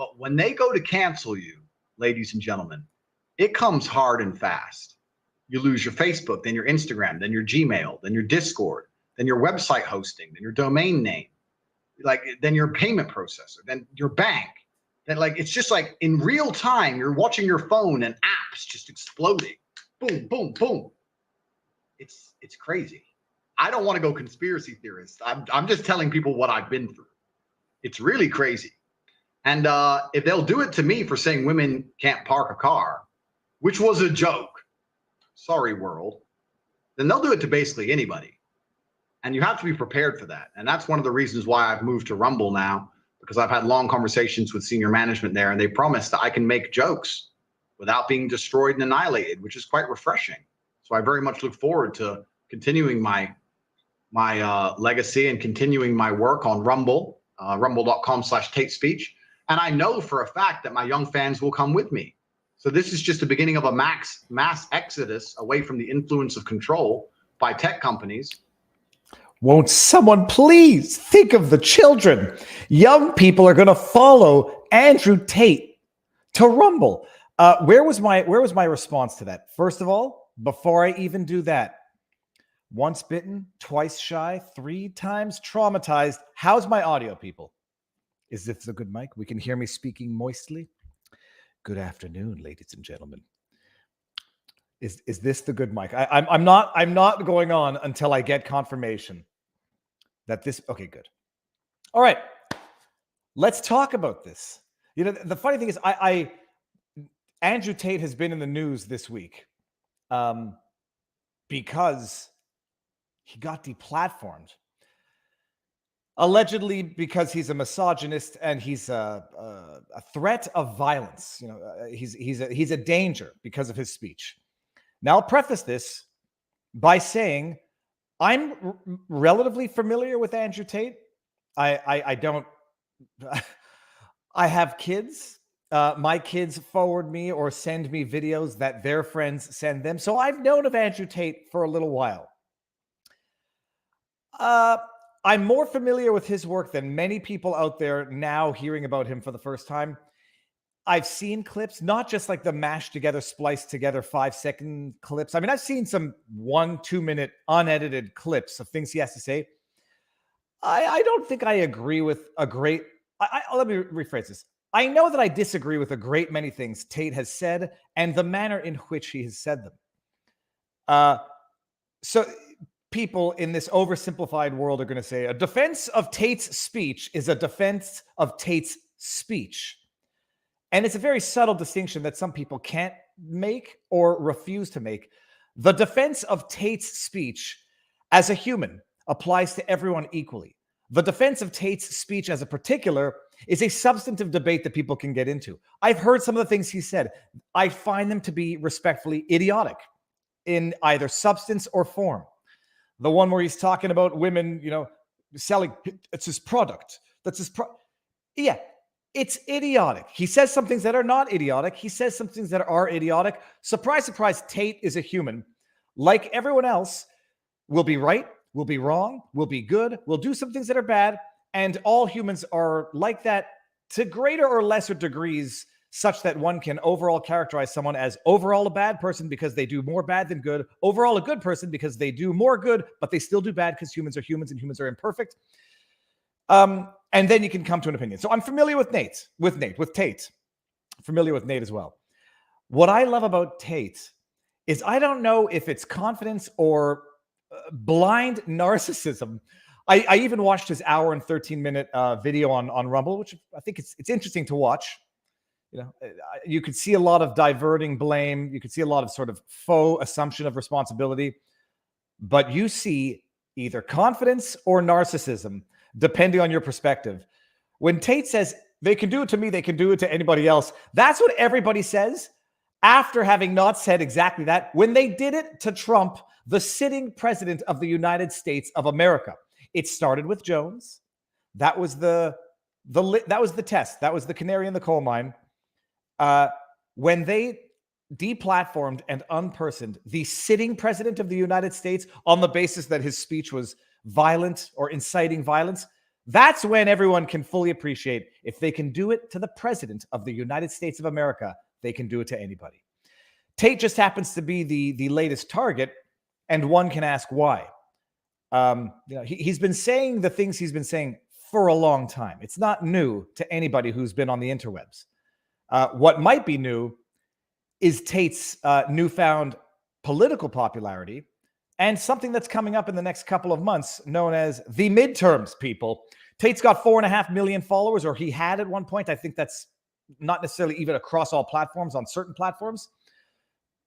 But when they go to cancel you, ladies and gentlemen, it comes hard and fast. You lose your Facebook, then your Instagram, then your Gmail, then your Discord, then your website hosting, then your domain name, then your payment processor, then your bank. Then it's just like in real time, you're watching your phone and apps just exploding. Boom, boom, boom. It's crazy. I don't want to go conspiracy theorist. I'm just telling people what I've been through. It's really crazy. And if they'll do it to me for saying women can't park a car, which was a joke, sorry world, then they'll do it to basically anybody. And you have to be prepared for that. And that's one of the reasons why I've moved to Rumble now, because I've had long conversations with senior management there, and they promised that I can make jokes without being destroyed and annihilated, which is quite refreshing. So I very much look forward to continuing my legacy and continuing my work on Rumble, rumble.com/TateSpeech. And I know for a fact that my young fans will come with me. So this is just the beginning of a mass exodus away from the influence of control by tech companies. Won't someone please think of the children? Young people are going to follow Andrew Tate to Rumble. Where was my response to that? First of all, before I even do that, once bitten, twice shy, 3 times traumatized. How's my audio, people? Is this a good mic? We can hear me speaking moistly. Good afternoon, ladies and gentlemen. Is this the good mic? I'm not going on until I get confirmation that this. Okay, good. All right, let's talk about this. You know, the funny thing is, Andrew Tate has been in the news this week because he got deplatformed. Allegedly because he's a misogynist and he's a threat of violence. You know, he's a danger because of his speech. Now, I'll preface this by saying I'm relatively familiar with Andrew Tate. I don't. I have kids. My kids forward me or send me videos that their friends send them. So I've known of Andrew Tate for a little while. I'm more familiar with his work than many people out there now hearing about him for the first time. I've seen clips, not just like the mashed together, spliced together 5-second clips. I mean, I've seen some 1-2 minute unedited clips of things he has to say. I don't think I agree with a great... let me rephrase this. I know that I disagree with a great many things Tate has said and the manner in which he has said them. So people in this oversimplified world are going to say a defense of Tate's speech is a defense of Tate's speech. And it's a very subtle distinction that some people can't make or refuse to make. The defense of Tate's speech as a human applies to everyone equally. The defense of Tate's speech as a particular is a substantive debate that people can get into. I've heard some of the things he said. I find them to be respectfully idiotic in either substance or form. The one where he's talking about women, you know, selling, it's his product. That's his yeah, it's idiotic. He says some things that are not idiotic. He says some things that are idiotic. Surprise, surprise, Tate is a human. Like everyone else, will be right, will be wrong, will be good, will do some things that are bad, and all humans are like that to greater or lesser degrees, such that one can overall characterize someone as overall a bad person because they do more bad than good, overall a good person because they do more good, but they still do bad because humans are humans and humans are imperfect. And then you can come to an opinion. So I'm familiar with Tate. I'm familiar with Nate as well. What I love about Tate is I don't know if it's confidence or blind narcissism. I even watched his hour and 13-minute video on Rumble, which I think it's interesting to watch. You know, you could see a lot of diverting blame. You could see a lot of sort of faux assumption of responsibility. But you see either confidence or narcissism, depending on your perspective. When Tate says, they can do it to me, they can do it to anybody else, that's what everybody says after having not said exactly that when they did it to Trump, the sitting president of the United States of America. It started with Jones. That was the test. That was the canary in the coal mine. When they deplatformed and unpersoned the sitting president of the United States on the basis that his speech was violent or inciting violence, That's when everyone can fully appreciate if they can do it to the president of the United States of America, they can do it to anybody. Tate just happens to be the latest target, and one can ask why. He's been saying the things he's been saying for a long time. It's not new to anybody who's been on the interwebs. What might be new is Tate's newfound political popularity and something that's coming up in the next couple of months known as the midterms, people. Tate's got 4.5 million followers, or he had at one point. I think that's not necessarily even across all platforms, on certain platforms.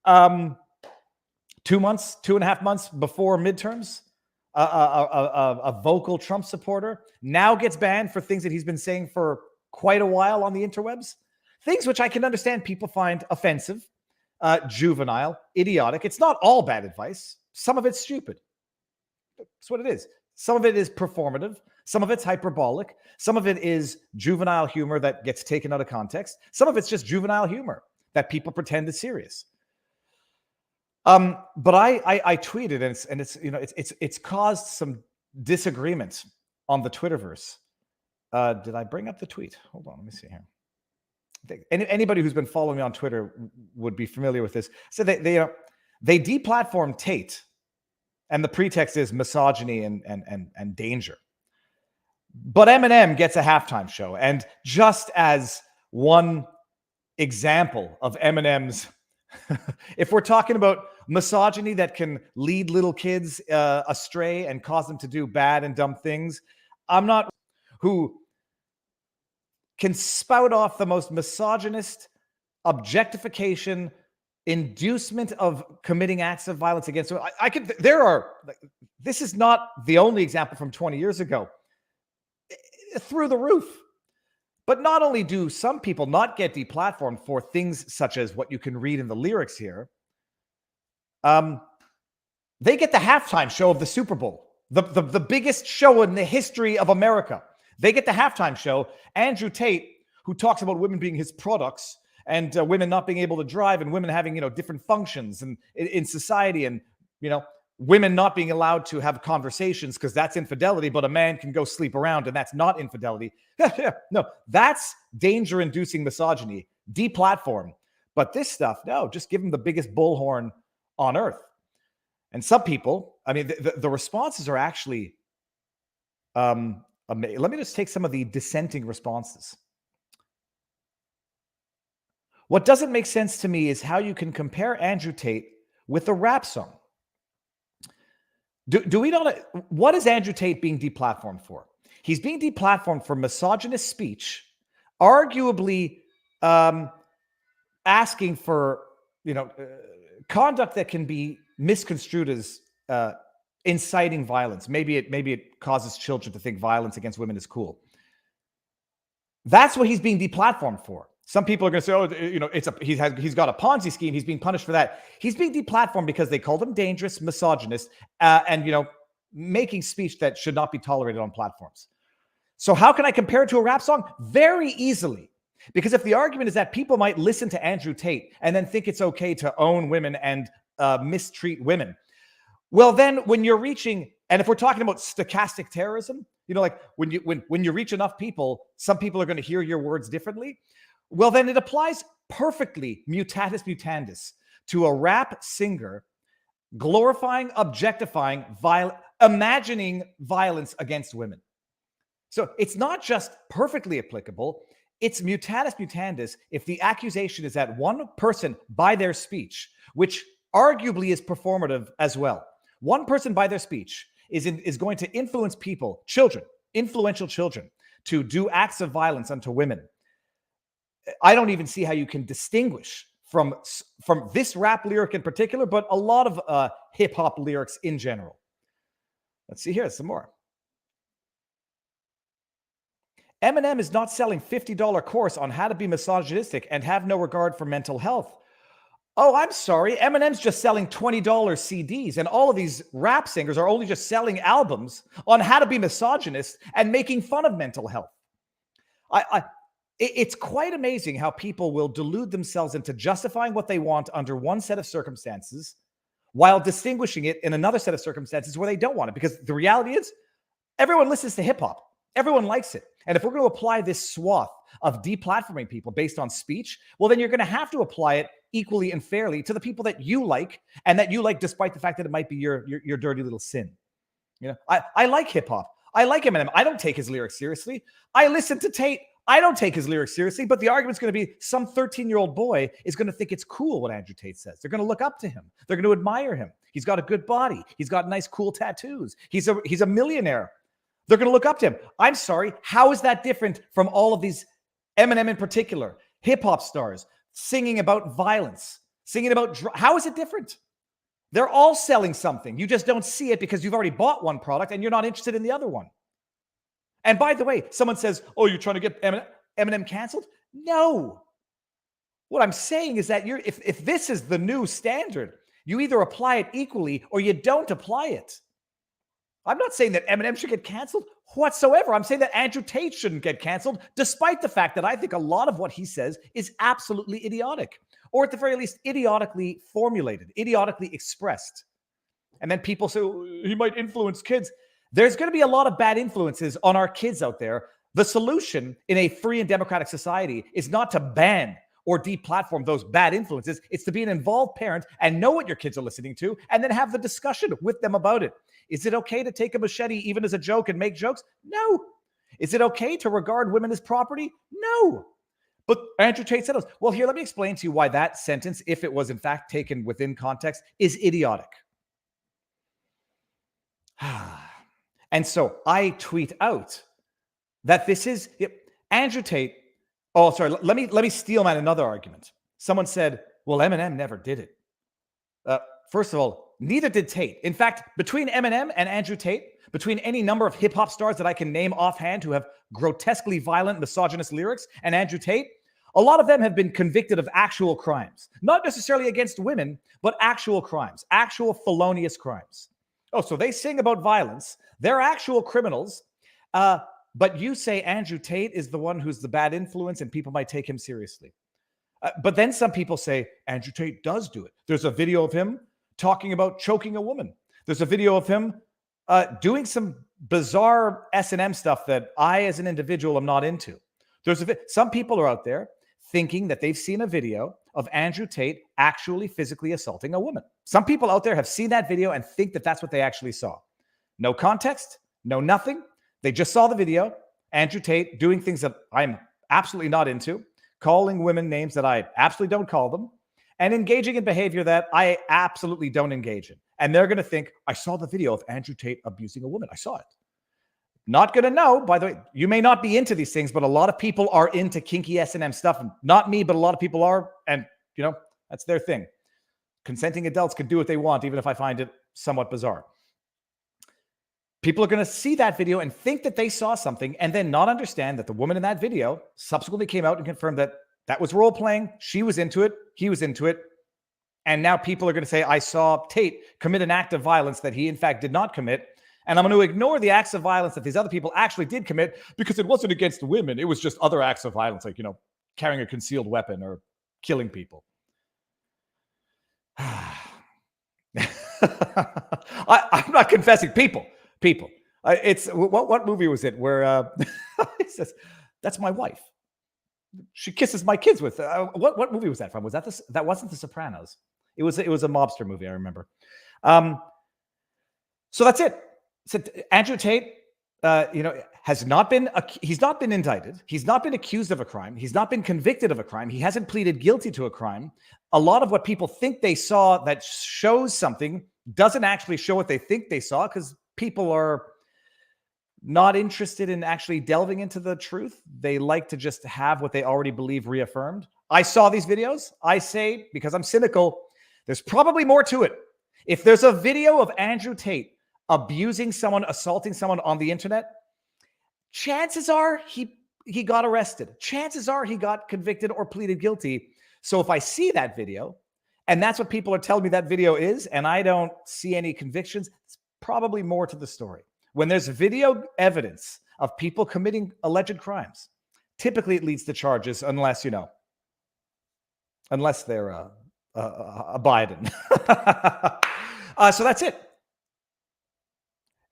2.5 months before midterms, a vocal Trump supporter now gets banned for things that he's been saying for quite a while on the interwebs. Things which I can understand people find offensive, juvenile, idiotic. It's not all bad advice. Some of it's stupid. That's what it is. Some of it is performative. Some of it's hyperbolic. Some of it is juvenile humor that gets taken out of context. Some of it's just juvenile humor that people pretend is serious. But I tweeted, and it's caused some disagreement on the Twitterverse. Did I bring up the tweet? Hold on, let me see here. Anybody who's been following me on Twitter would be familiar with this. So they deplatformed Tate, and the pretext is misogyny and danger. But Eminem gets a halftime show, and just as one example of Eminem's, if we're talking about misogyny that can lead little kids astray and cause them to do bad and dumb things, I'm not who can spout off the most misogynist objectification, inducement of committing acts of violence against women. This is not the only example from 20 years ago. Through the roof. But not only do some people not get deplatformed for things such as what you can read in the lyrics here, they get the halftime show of the Super Bowl, the biggest show in the history of America. They get the halftime show. Andrew Tate, who talks about women being his products and women not being able to drive and women having, different functions and in society, and, women not being allowed to have conversations because that's infidelity, but a man can go sleep around and that's not infidelity. No, that's danger-inducing misogyny. Deplatform. But this stuff, no, just give them the biggest bullhorn on earth. And some people, the responses are actually amazing. Let me just take some of the dissenting responses. What doesn't make sense to me is how you can compare Andrew Tate with a rap song. Do we not? What is Andrew Tate being deplatformed for? He's being deplatformed for misogynist speech, arguably asking for conduct that can be misconstrued as inciting violence. Maybe it causes children to think violence against women is cool. That's what he's being deplatformed for. Some people are going to say, he's got a Ponzi scheme. He's being punished for that. He's being deplatformed because they called him dangerous, misogynist, and making speech that should not be tolerated on platforms. So how can I compare it to a rap song? Very easily. Because if the argument is that people might listen to Andrew Tate and then think it's okay to own women and mistreat women, well, then when you're reaching, and if we're talking about stochastic terrorism, like when you reach enough people, some people are going to hear your words differently. Well, then it applies perfectly, mutatis mutandis, to a rap singer glorifying, objectifying, imagining violence against women. So it's not just perfectly applicable, it's mutatis mutandis if the accusation is that one person by their speech, which arguably is performative as well, one person by their speech is going to influence people, children, influential children, to do acts of violence unto women. I don't even see how you can distinguish from this rap lyric in particular, but a lot of hip hop lyrics in general. Let's see here, some more. Eminem is not selling $50 course on how to be misogynistic and have no regard for mental health. Oh, I'm sorry. Eminem's just selling $20 CDs, and all of these rap singers are only just selling albums on how to be misogynist and making fun of mental health. It's quite amazing how people will delude themselves into justifying what they want under one set of circumstances while distinguishing it in another set of circumstances where they don't want it. Because the reality is, everyone listens to hip hop. Everyone likes it. And if we're going to apply this swath of deplatforming people based on speech, well, then you're going to have to apply it equally and fairly to the people that you like, and that you like despite the fact that it might be your dirty little sin. You know, I like hip hop. I like Eminem. I don't take his lyrics seriously. I listen to Tate. I don't take his lyrics seriously, but the argument's going to be some 13-year-old boy is going to think it's cool what Andrew Tate says. They're going to look up to him. They're going to admire him. He's got a good body. He's got nice, cool tattoos. He's a millionaire. They're going to look up to him. I'm sorry. How is that different from all of these, Eminem in particular, hip hop stars singing about violence, singing about how is it different? They're all selling something. You just don't see it because you've already bought one product and you're not interested in the other one. And by the way, someone says, oh, you're trying to get Eminem canceled? No. What I'm saying is that if this is the new standard, you either apply it equally or you don't apply it. I'm not saying that Eminem should get canceled whatsoever. I'm saying that Andrew Tate shouldn't get canceled, despite the fact that I think a lot of what he says is absolutely idiotic, or at the very least, idiotically formulated, idiotically expressed. And then people say, oh, he might influence kids. There's going to be a lot of bad influences on our kids out there. The solution in a free and democratic society is not to ban or deplatform those bad influences. It's to be an involved parent and know what your kids are listening to and then have the discussion with them about it. Is it okay to take a machete even as a joke and make jokes? No. Is it okay to regard women as property? No. But Andrew Tate said, well, here, let me explain to you why that sentence, if it was in fact taken within context, is idiotic. And so I tweet out that this is Andrew Tate. Oh, sorry. Let me steel man another argument. Someone said, well, Eminem never did it. First of all, neither did Tate. In fact, between Eminem and Andrew Tate, between any number of hip hop stars that I can name offhand who have grotesquely violent, misogynist lyrics, and Andrew Tate, a lot of them have been convicted of actual crimes, not necessarily against women, but actual crimes, actual felonious crimes. Oh, so they sing about violence. They're actual criminals. But you say Andrew Tate is the one who's the bad influence and people might take him seriously. But then some people say Andrew Tate does do it. There's a video of him talking about choking a woman. There's a video of him doing some bizarre S&M stuff that I, as an individual, am not into. Some people are out there thinking that they've seen a video of Andrew Tate actually physically assaulting a woman. Some people out there have seen that video and think that that's what they actually saw. No context, no nothing. They just saw the video. Andrew Tate doing things that I'm absolutely not into, calling women names that I absolutely don't call them, and engaging in behavior that I absolutely don't engage in. And they're going to think, I saw the video of Andrew Tate abusing a woman. I saw it. Not going to know. By the way, you may not be into these things, but a lot of people are into kinky S&M stuff. Not me, but a lot of people are. And, that's their thing. Consenting adults can do what they want, even if I find it somewhat bizarre. People are going to see that video and think that they saw something and then not understand that the woman in that video subsequently came out and confirmed that that was role playing. She was into it. He was into it. And now people are going to say, I saw Tate commit an act of violence that he in fact did not commit. And I'm going to ignore the acts of violence that these other people actually did commit because it wasn't against women. It was just other acts of violence, like, carrying a concealed weapon or killing people. I'm not confessing. People. It's what movie was it where it says, that's my wife. She kisses my kids with. What movie was that from? Was that this? That wasn't The Sopranos. It was a mobster movie. I remember. So that's it. So Andrew Tate, has not been. He's not been indicted. He's not been accused of a crime. He's not been convicted of a crime. He hasn't pleaded guilty to a crime. A lot of what people think they saw that shows something doesn't actually show what they think they saw because people are not interested in actually delving into the truth. They like to just have what they already believe reaffirmed. I saw these videos. I say, because I'm cynical, there's probably more to it. If there's a video of Andrew Tate abusing someone, assaulting someone on the internet, chances are he got arrested. Chances are he got convicted or pleaded guilty. So if I see that video, and that's what people are telling me that video is, and I don't see any convictions, it's probably more to the story. When there's video evidence of people committing alleged crimes, typically it leads to charges unless they're a Biden. So that's it.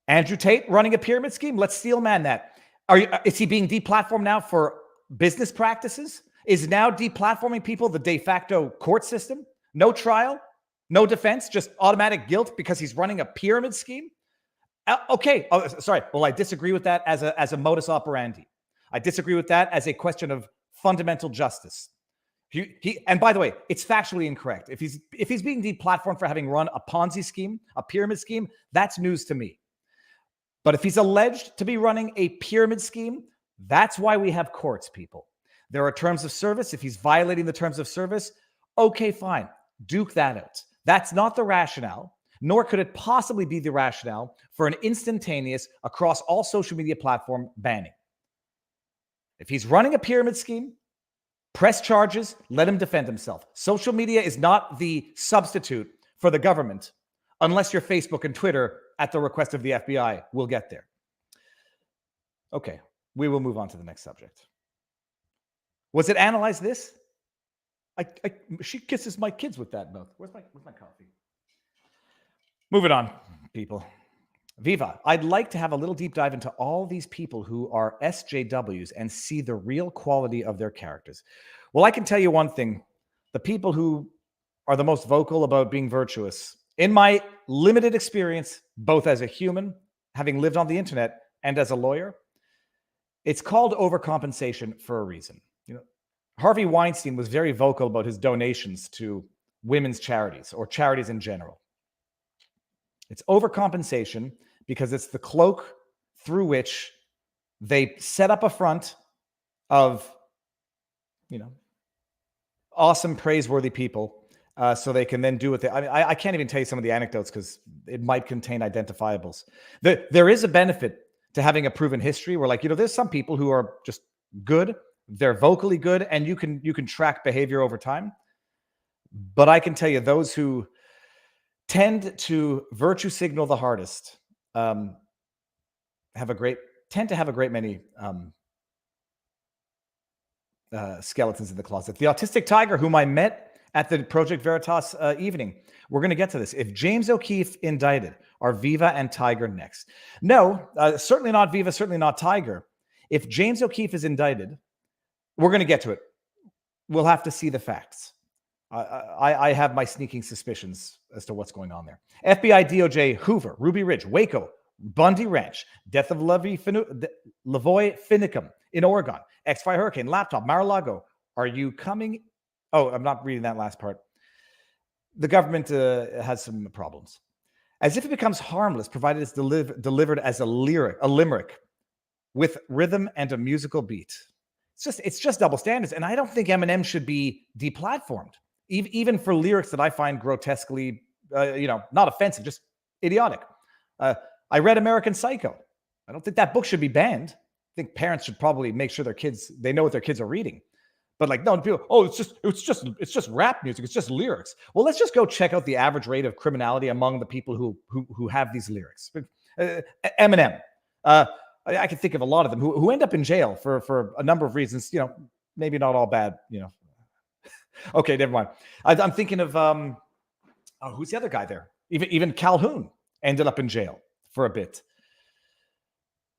Andrew Tate running a pyramid scheme. Let's steel man that. Is he being deplatformed now for business practices? Is now deplatforming people the de facto court system? No trial, no defense, just automatic guilt because he's running a pyramid scheme? Okay. Oh, sorry. Well, I disagree with that as a modus operandi. I disagree with that as a question of fundamental justice. And by the way, it's factually incorrect. If he's being deplatformed for having run a Ponzi scheme, a pyramid scheme, that's news to me. But if he's alleged to be running a pyramid scheme, that's why we have courts, people. There are terms of service. If he's violating the terms of service, okay, fine. Duke that out. That's not the rationale, nor could it possibly be the rationale for an instantaneous, across all social media platform banning. If he's running a pyramid scheme, press charges, let him defend himself. Social media is not the substitute for the government, unless you're Facebook and Twitter at the request of the FBI. We'll get there. Okay, we will move on to the next subject. Was it analyzed this? She kisses my kids with that mouth. Where's my coffee? Moving on, people. Viva, I'd like to have a little deep dive into all these people who are SJWs and see the real quality of their characters. Well, I can tell you one thing. The people who are the most vocal about being virtuous, in my limited experience, both as a human, having lived on the internet, and as a lawyer, it's called overcompensation for a reason. You know, Harvey Weinstein was very vocal about his donations to women's charities or charities in general. It's overcompensation because it's the cloak through which they set up a front of, awesome, praiseworthy people, so they can then do what they. I can't even tell you some of the anecdotes because it might contain identifiables. There is a benefit to having a proven history where, there's some people who are just good, they're vocally good, and you can track behavior over time. But I can tell you, those who tend to virtue signal the hardest tend to have a great many skeletons in the closet. The autistic tiger, whom I met at the Project Veritas evening, we're going to get to this. If James O'Keefe indicted, are Viva and Tiger next? No, certainly not Viva, certainly not Tiger. If James O'Keefe is indicted, we're going to get to it. We'll have to see the facts. I have my sneaking suspicions as to what's going on there. FBI, DOJ, Hoover, Ruby Ridge, Waco, Bundy Ranch, death of Lavoy Finicum in Oregon, X-Fire Hurricane, Laptop, Mar-a-Lago. Are you coming? Oh, I'm not reading that last part. The government has some problems. As if it becomes harmless, provided it's delivered as a limerick with rhythm and a musical beat. It's just double standards. And I don't think Eminem should be deplatformed, even for lyrics that I find grotesquely, not offensive, just idiotic. I read American Psycho. I don't think that book should be banned. I think parents should probably make sure they know what their kids are reading. But no, people, it's just rap music. It's just lyrics. Well, let's just go check out the average rate of criminality among the people who have these lyrics. Eminem. I can think of a lot of them who end up in jail for a number of reasons. Maybe not all bad. Okay, never mind. I'm thinking of who's the other guy there? Even Calhoun ended up in jail for a bit.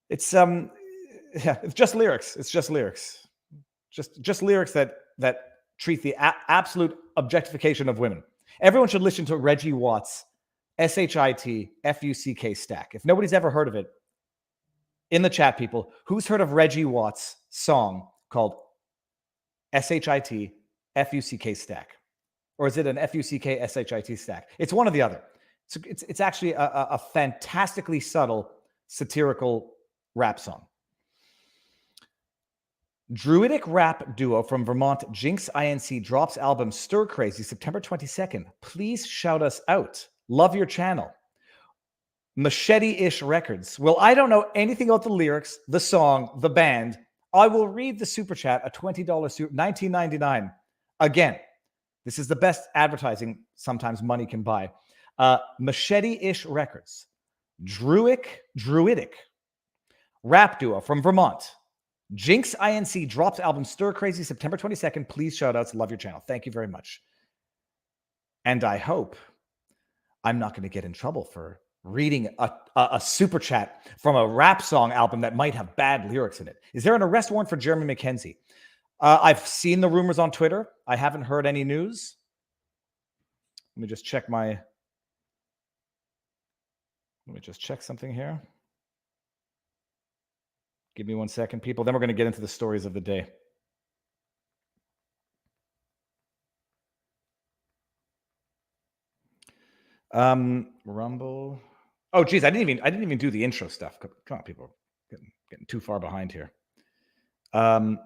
It's just lyrics. It's just lyrics. Just lyrics that treat the absolute objectification of women. Everyone should listen to Reggie Watts' SHIT FUCK stack. If nobody's ever heard of it, in the chat, people, who's heard of Reggie Watts' song called SHIT FUCK stack? Or is it an FUCK SHIT stack? It's one or the other. It's actually a fantastically subtle satirical rap song. Druidic rap duo from Vermont, Jinx INC, drops album Stir Crazy September 22nd. Please shout us out. Love your channel. Machete-ish Records. Well, I don't know anything about the lyrics, the song, the band. I will read the super chat, a $20 super, $19.99. Again, this is the best advertising sometimes money can buy. Machete-ish Records. Druidic rap duo from Vermont. Jinx INC drops album Stir Crazy September 22nd. Please shout outs. Love your channel. Thank you very much. And I hope I'm not going to get in trouble for reading a super chat from a rap song album that might have bad lyrics in it. Is there an arrest warrant for Jeremy McKenzie? I've seen the rumors on Twitter. I haven't heard any news. Let me just check something here. Give me 1 second, people. Then we're going to get into the stories of the day. Rumble. Oh, geez, I didn't even do the intro stuff. Come on, people, getting too far behind here. I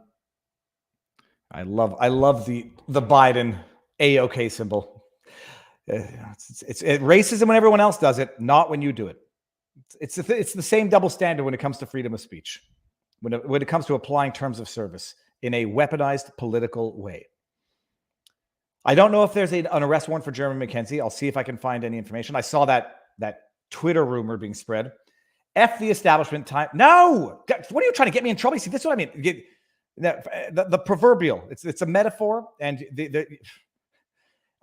love the Biden A-OK symbol. It's racism when everyone else does it, not when you do it. It's the same double standard when it comes to freedom of speech, when it comes to applying terms of service in a weaponized political way. I don't know if there's an arrest warrant for Jeremy McKenzie. I'll see if I can find any information. I saw that Twitter rumor being spread. F the establishment time. No! What are you trying to get me in trouble? See, this is what I mean. The proverbial. It's a metaphor, and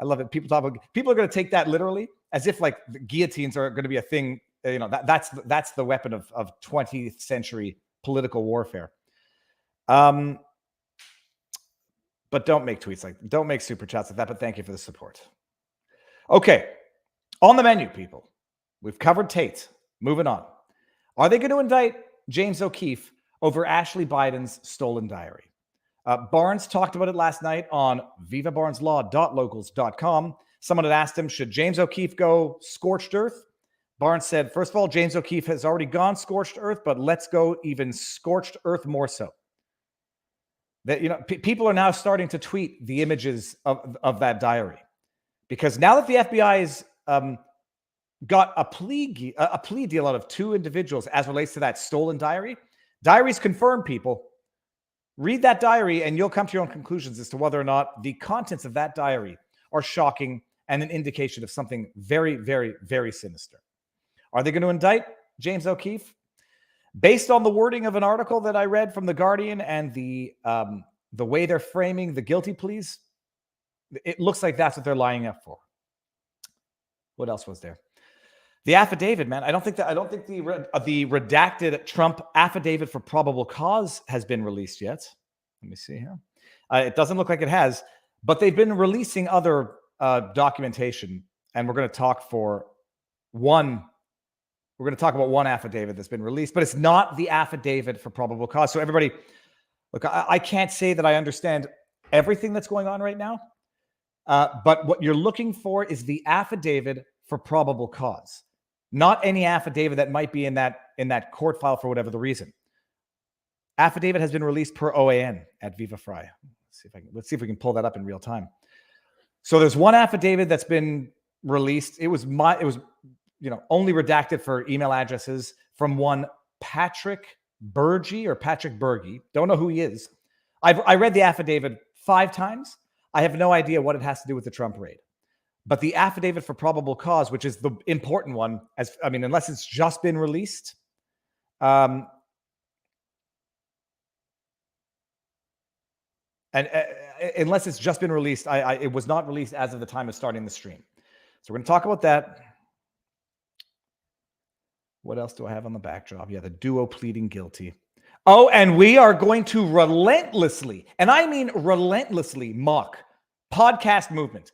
I love it. People are going to take that literally, as if like the guillotines are going to be a thing. You know, that's the weapon of 20th century political warfare. But don't make tweets don't make super chats like that. But thank you for the support. Okay, on the menu, people. We've covered Tate. Moving on. Are they going to indict James O'Keefe over Ashley Biden's stolen diary? Barnes talked about it last night on vivabarneslaw.locals.com. Someone had asked him, should James O'Keefe go scorched earth? Barnes said, first of all, James O'Keefe has already gone scorched earth, but let's go even scorched earth more so. That, people are now starting to tweet the images of that diary, because now that the FBI has got a plea deal out of 2 individuals as relates to that stolen diary. Diaries confirm, people. Read that diary and you'll come to your own conclusions as to whether or not the contents of that diary are shocking and an indication of something very, very, very sinister. Are they going to indict James O'Keefe? Based on the wording of an article that I read from The Guardian and the way they're framing the guilty pleas, it looks like that's what they're lining up for. What else was there? The affidavit, man. I don't think the redacted Trump affidavit for probable cause has been released yet. Let me see here. It doesn't look like it has, but they've been releasing other documentation, and we're going to talk for one. We're going to talk about one affidavit that's been released, but it's not the affidavit for probable cause. So everybody, look, I can't say that I understand everything that's going on right now, but what you're looking for is the affidavit for probable cause, not any affidavit that might be in that court file for whatever the reason. Affidavit has been released per OAN at Viva Frei. Let's see if we can pull that up in real time. So there's one affidavit that's been released. It was only redacted for email addresses from one Patrick Berge. Don't know who he is. I read the affidavit 5 times. I have no idea what it has to do with the Trump raid. But the affidavit for probable cause, which is the important one, unless it's just been released, and unless it's just been released, it was not released as of the time of starting the stream. So we're going to talk about that. What else do I have on the backdrop? Yeah, the duo pleading guilty. Oh, and we are going to relentlessly, and I mean relentlessly, mock podcast movement.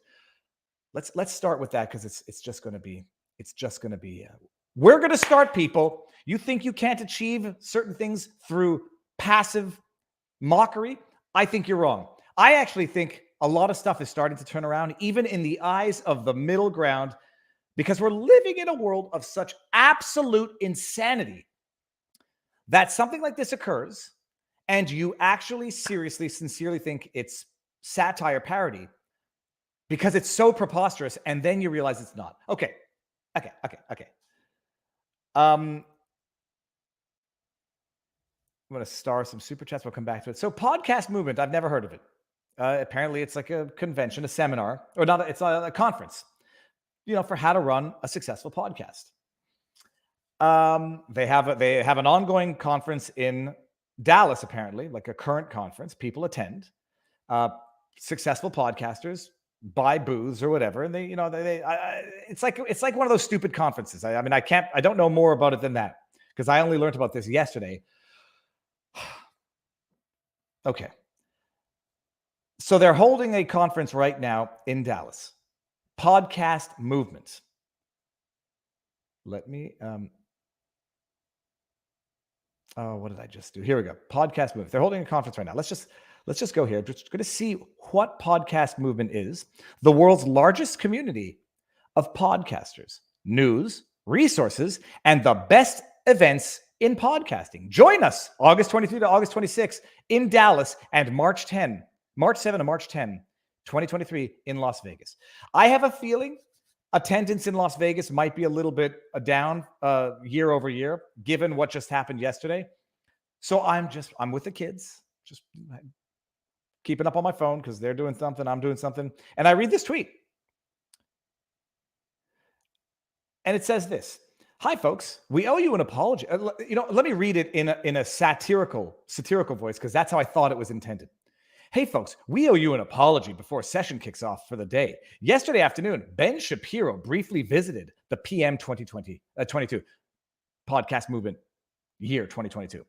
Let's start with that, because it's just going to be. We're going to start, people. You think you can't achieve certain things through passive mockery? I think you're wrong. I actually think a lot of stuff is starting to turn around, even in the eyes of the middle ground, because we're living in a world of such absolute insanity that something like this occurs and you actually seriously, sincerely think it's satire parody because it's so preposterous, and then you realize it's not. Okay. I'm going to star some super chats. We'll come back to it. So podcast movement, I've never heard of it. Apparently it's like a convention, a seminar, or not. It's a conference, for how to run a successful podcast. They have an ongoing conference in Dallas, apparently, like a current conference. People attend. Successful podcasters buy booths or whatever, and it's like one of those stupid conferences. I mean, I don't know more about it than that because I only learned about this yesterday. Okay. So they're holding a conference right now in Dallas. Podcast movement. Let me what did I just do? Here we go. Podcast movement. They're holding a conference right now. Let's just go here. Just going to see what podcast movement is. The world's largest community of podcasters, news, resources, and the best events in podcasting. Join us August 23 to August 26 in Dallas and March 7 to March 10, 2023 in Las Vegas. I have a feeling attendance in Las Vegas might be a little bit down year over year, given what just happened yesterday. So I'm with the kids, just keeping up on my phone because they're doing something, I'm doing something. And I read this tweet. And it says this: "Hi, folks. We owe you an apology." Let me read it in a satirical voice because that's how I thought it was intended. "Hey, folks, we owe you an apology before session kicks off for the day. Yesterday afternoon, Ben Shapiro briefly visited the PM 2022 podcast movement year 2022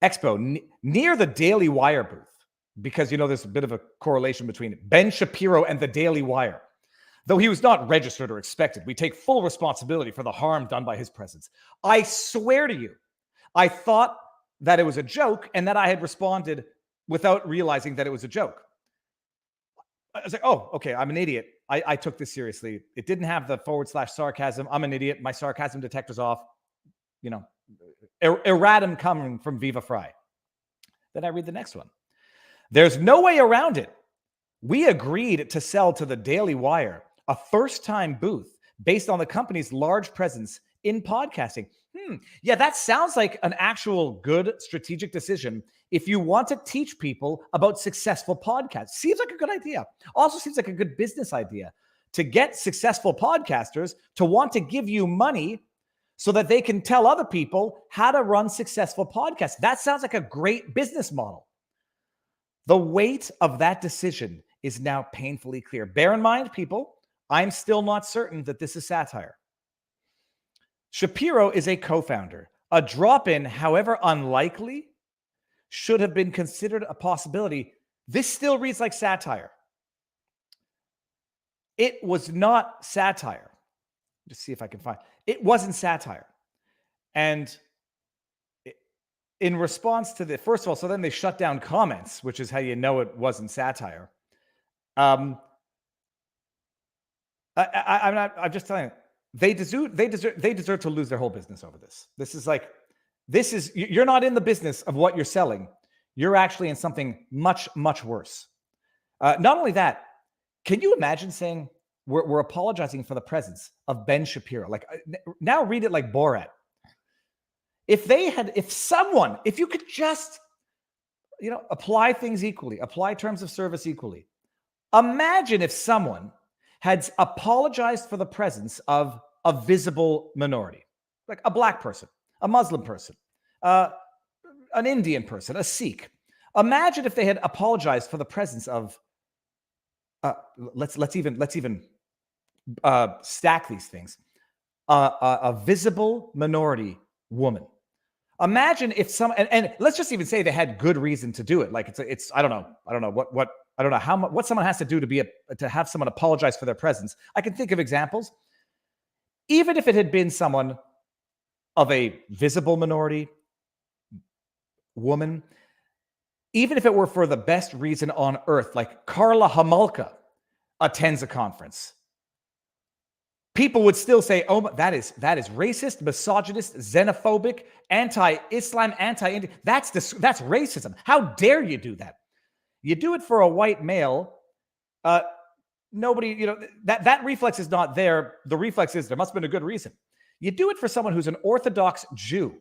Expo near the Daily Wire booth because, there's a bit of a correlation between Ben Shapiro and the Daily Wire. Though he was not registered or expected, we take full responsibility for the harm done by his presence. I swear to you, I thought that it was a joke and that I had responded without realizing that it was a joke. I was like, oh, okay, I'm an idiot. I took this seriously. It didn't have the / sarcasm. I'm an idiot. My sarcasm detector's off. Erratum coming from Viva Frei. Then I read the next one. "There's no way around it. We agreed to sell to the Daily Wire a first-time booth based on the company's large presence in podcasting." Yeah, that sounds like an actual good strategic decision if you want to teach people about successful podcasts. Seems like a good idea. Also seems like a good business idea to get successful podcasters to want to give you money so that they can tell other people how to run successful podcasts. That sounds like a great business model. The weight of that decision is now painfully clear. Bear in mind, people, I'm still not certain that this is satire. Shapiro is a co-founder. A drop-in, however unlikely, should have been considered a possibility. This still reads like satire. It was not satire. Just see if I can find. It wasn't satire. And in response to the, first of all, so then they shut down comments, which is how you know it wasn't satire. I'm just telling you, they deserve to lose their whole business over this. You're not in the business of what you're selling. You're actually in something much, much worse. Not only that, can you imagine saying we're apologizing for the presence of Ben Shapiro? Like, now read it like Borat. If you could just, apply things equally, apply terms of service equally. Imagine if someone had apologized for the presence of a visible minority, like a black person, a Muslim person, an Indian person, a Sikh. Imagine if they had apologized for the presence of, let's even stack these things, a visible minority woman. Imagine if and let's just even say they had good reason to do it. Like I don't know what someone has to do to have someone apologize for their presence. I can think of examples. Even if it had been someone of a visible minority woman, even if it were for the best reason on earth, like Karla Homolka attends a conference, people would still say, "Oh, that is racist, misogynist, xenophobic, anti-Islam, anti-Indian. That's racism. How dare you do that?" You do it for a white male. Nobody, that reflex is not there. The reflex is there must have been a good reason. You do it for someone who's an Orthodox Jew.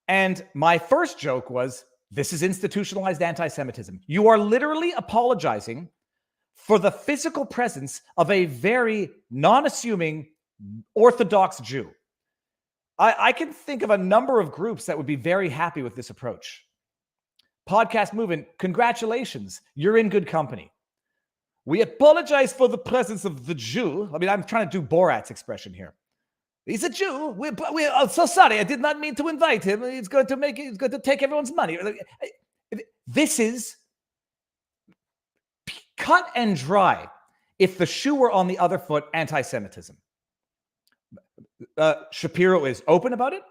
And my first joke was, this is institutionalized anti-Semitism. You are literally apologizing for the physical presence of a very non-assuming Orthodox Jew. I can think of a number of groups that would be very happy with this approach. Podcast movement, congratulations. You're in good company. We apologize for the presence of the Jew. I mean, I'm trying to do Borat's expression here. He's a Jew. I'm so sorry. I did not mean to invite him. He's going to take everyone's money. This is cut and dry. If the shoe were on the other foot, anti-Semitism. Shapiro is open about it.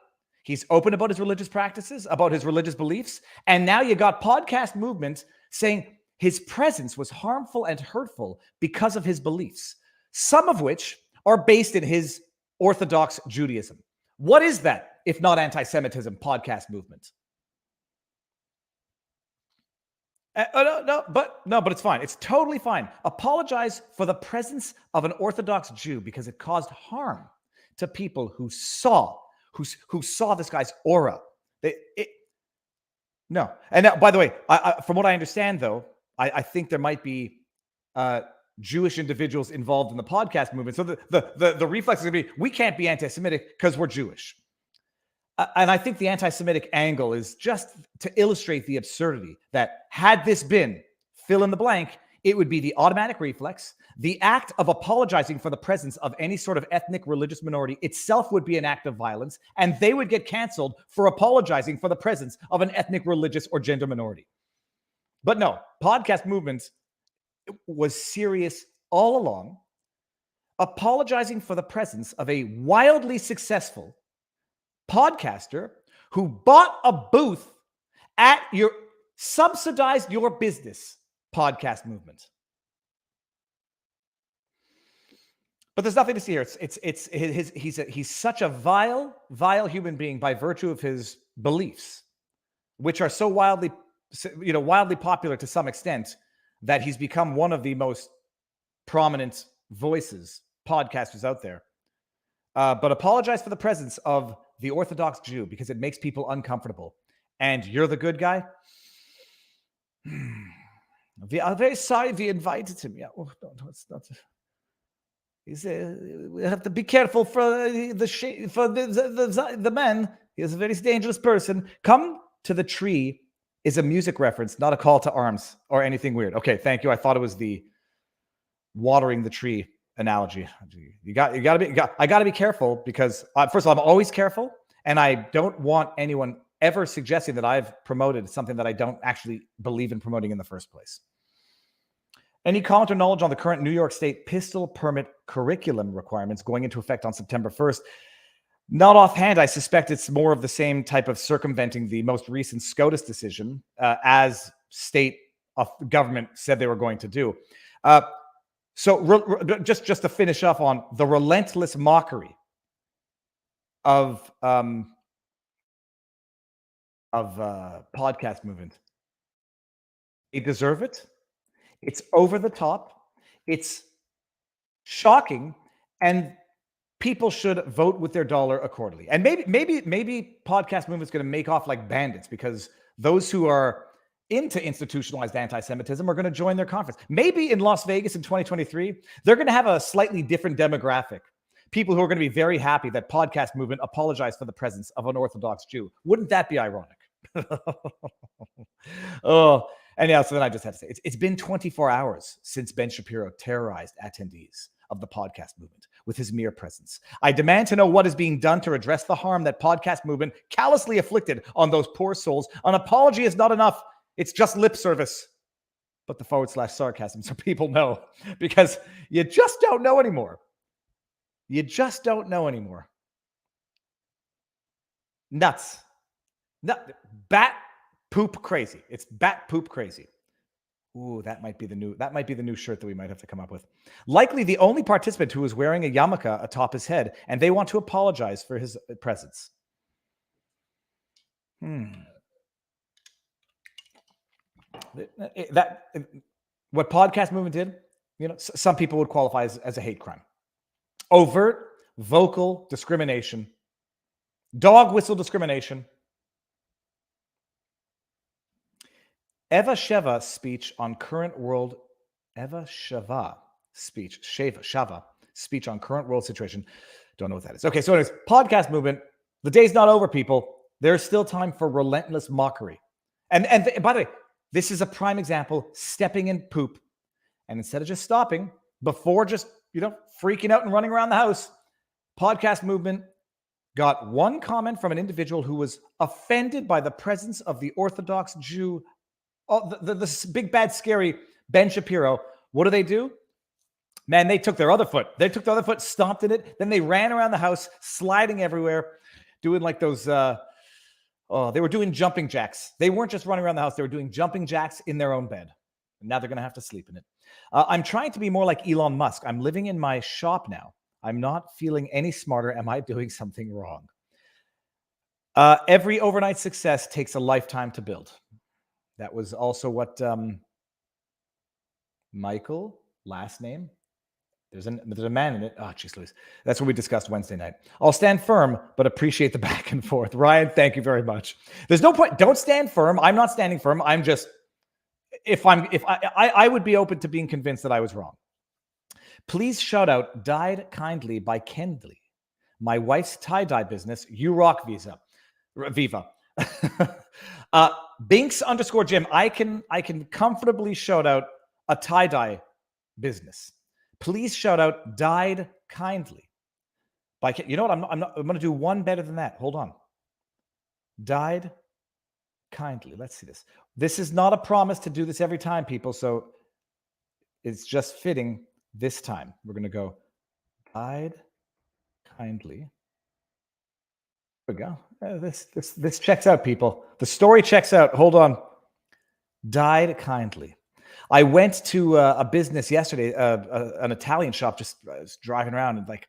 He's open about his religious practices, about his religious beliefs. And now you got podcast movements saying his presence was harmful and hurtful because of his beliefs, some of which are based in his Orthodox Judaism. What is that, if not anti-Semitism podcast movement? But it's fine. It's totally fine. Apologize for the presence of an Orthodox Jew because it caused harm to people who saw this guy's aura. No. And now, by the way, from what I understand, though, I think there might be Jewish individuals involved in the podcast movement. So the reflex is going to be, we can't be anti-Semitic because we're Jewish. And I think the anti-Semitic angle is just to illustrate the absurdity that had this been fill in the blank, it would be the automatic reflex. The act of apologizing for the presence of any sort of ethnic religious minority itself would be an act of violence, and they would get canceled for apologizing for the presence of an ethnic, religious, or gender minority. But no, podcast movement was serious all along, apologizing for the presence of a wildly successful podcaster who bought a booth at your subsidized your business podcast movement. But there's nothing to see here. He's such a vile human being by virtue of his beliefs, which are so wildly popular to some extent that he's become one of the most prominent voices, podcasters out there. But apologize for the presence of the Orthodox Jew because it makes people uncomfortable. And you're the good guy? I'm very sorry we invited him. Yeah, no, it's not. We have to be careful for the man. He is a very dangerous person. Come to the tree is a music reference, not a call to arms or anything weird. Okay, thank you. I thought it was the watering the tree analogy. I got to be careful because first of all, I'm always careful, and I don't want anyone ever suggesting that I've promoted something that I don't actually believe in promoting in the first place. Any comment or knowledge on the current New York State pistol permit curriculum requirements going into effect on September 1st? Not offhand. I suspect it's more of the same type of circumventing the most recent SCOTUS decision, as state government said they were going to do. So just to finish up on the relentless mockery of podcast movement. They deserve it. It's over the top. It's shocking, and people should vote with their dollar accordingly. And maybe podcast movement's going to make off like bandits because those who are into institutionalized anti-Semitism are going to join their conference. Maybe in Las Vegas in 2023, they're going to have a slightly different demographic. People who are going to be very happy that podcast movement apologized for the presence of an Orthodox Jew. Wouldn't that be ironic? Oh, anyhow, so then I just have to say, it's been 24 hours since Ben Shapiro terrorized attendees of the podcast movement with his mere presence. I demand to know what is being done to address the harm that podcast movement callously afflicted on those poor souls. An apology is not enough. It's just lip service. But the /sarcasm so people know, because you just don't know anymore. You just don't know anymore. Nuts. Bat poop crazy. It's bat poop crazy. Ooh, that might be the new shirt that we might have to come up with. Likely the only participant who is wearing a yarmulke atop his head, and they want to apologize for his presence. What podcast movement did, some people would qualify as a hate crime. Overt, vocal discrimination, dog whistle discrimination. Eva Sheva speech on current world. Eva Sheva speech. Shava speech on current world situation. Don't know what that is. Okay, so anyways, podcast movement. The day's not over, people. There's still time for relentless mockery. And by the way, this is a prime example, stepping in poop. And instead of just stopping, before just, freaking out and running around the house, Podcast Movement got one comment from an individual who was offended by the presence of the Orthodox Jew, the big, bad, scary Ben Shapiro. What do? Man, they took their other foot. Stomped in it. Then they ran around the house, sliding everywhere, doing like those, they were doing jumping jacks. They weren't just running around the house. They were doing jumping jacks in their own bed. And now they're going to have to sleep in it. I'm trying to be more like Elon Musk. I'm living in my shop now. I'm not feeling any smarter. Am I doing something wrong? Every overnight success takes a lifetime to build. That was also what Michael, last name. There's a man in it. Oh, geez, Louise. That's what we discussed Wednesday night. I'll stand firm, but appreciate the back and forth. Ryan, thank you very much. There's no point. Don't stand firm. I'm not standing firm. I'm just, I would be open to being convinced that I was wrong. Please shout out Dyed Kindly by Kendley. My wife's tie-dye business, You Rock Viva. Binks_Jim. I can comfortably shout out a tie-dye business. Please shout out Dyed Kindly. You know what? I'm going to do one better than that. Hold on. Dyed Kindly. Let's see this. This is not a promise to do this every time, people. So it's just fitting this time. We're going to go Dyed Kindly. There we go. This checks out, people. The story checks out. Hold on. Dyed Kindly. I went to a business yesterday, an Italian shop, just driving around, and like,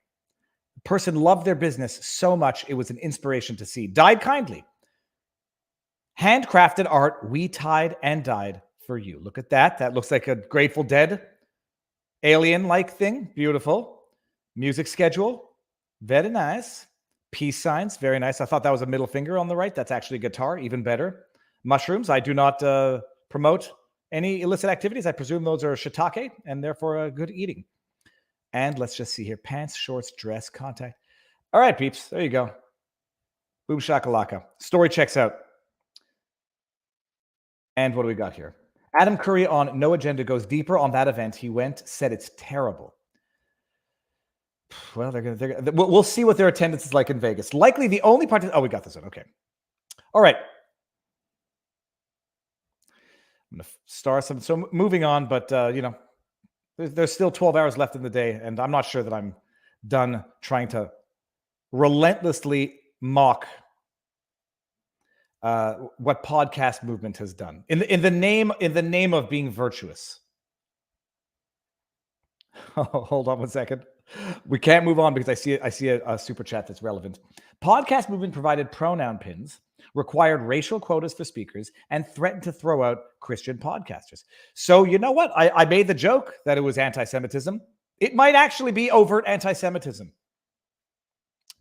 the person loved their business so much, it was an inspiration to see. Dyed Kindly. Handcrafted art, we tied and dyed for you. Look at that. That looks like a Grateful Dead alien-like thing. Beautiful. Music schedule. Very nice. Peace signs. Very nice. I thought that was a middle finger on the right. That's actually a guitar. Even better. Mushrooms. I do not promote any illicit activities. I presume those are shiitake and therefore good eating. And let's just see here. Pants, shorts, dress, contact. All right, peeps. There you go. Boom shakalaka. Story checks out. And what do we got here? Adam Curry on No Agenda goes deeper on that event. He went, said it's terrible. Well, we'll see what their attendance is like in Vegas. Likely the only part. Oh, we got this one. Okay. All right. I'm going to star some. So moving on, but there's still 12 hours left in the day, and I'm not sure that I'm done trying to relentlessly mock what Podcast Movement has done in the name of being virtuous. Oh, hold on one second. We can't move on because I see a super chat that's relevant. Podcast Movement provided pronoun pins, required racial quotas for speakers, and threatened to throw out Christian podcasters. So you know what? I made the joke that it was anti-Semitism. It might actually be overt anti-Semitism.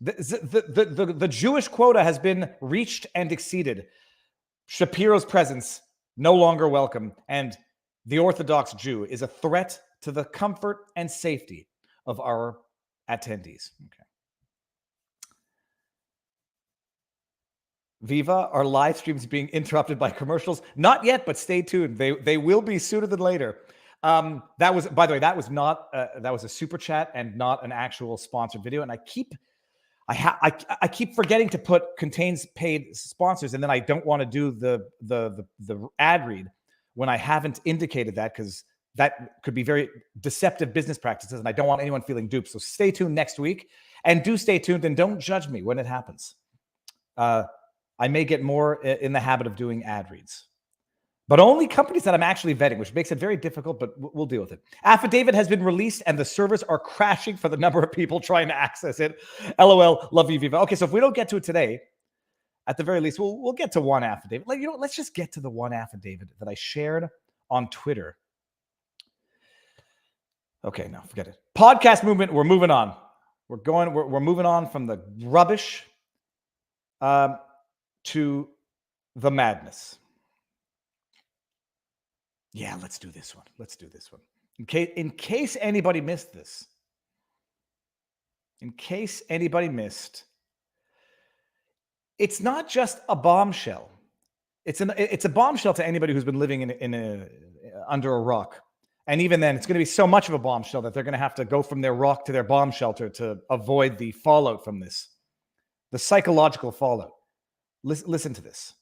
The Jewish quota has been reached and exceeded. Shapiro's presence no longer welcome, and the Orthodox Jew is a threat to the comfort and safety of our attendees. Okay. Viva, our live streams being interrupted by commercials. Not yet, but stay tuned. They will be sooner than later. That was, by the way, that was a super chat and not an actual sponsored video. And I keep forgetting to put contains paid sponsors, and then I don't want to do the ad read when I haven't indicated that, because that could be very deceptive business practices, and I don't want anyone feeling duped. So stay tuned next week, and do stay tuned, and don't judge me when it happens. I may get more in the habit of doing ad reads, but only companies that I'm actually vetting, which makes it very difficult, but we'll deal with it. Affidavit has been released, and the servers are crashing for the number of people trying to access it. LOL, love you, Viva. Okay, so if we don't get to it today, at the very least, we'll get to one affidavit. Let's just get to the one affidavit that I shared on Twitter. Okay, no, forget it. Podcast Movement, we're moving on. We're moving on from the rubbish to the madness. Yeah, let's do this one. In case anybody missed this. It's not just a bombshell. It's a bombshell to anybody who's been living under a rock. And even then, it's going to be so much of a bombshell that they're going to have to go from their rock to their bomb shelter to avoid the fallout from this, the psychological fallout. Listen to this.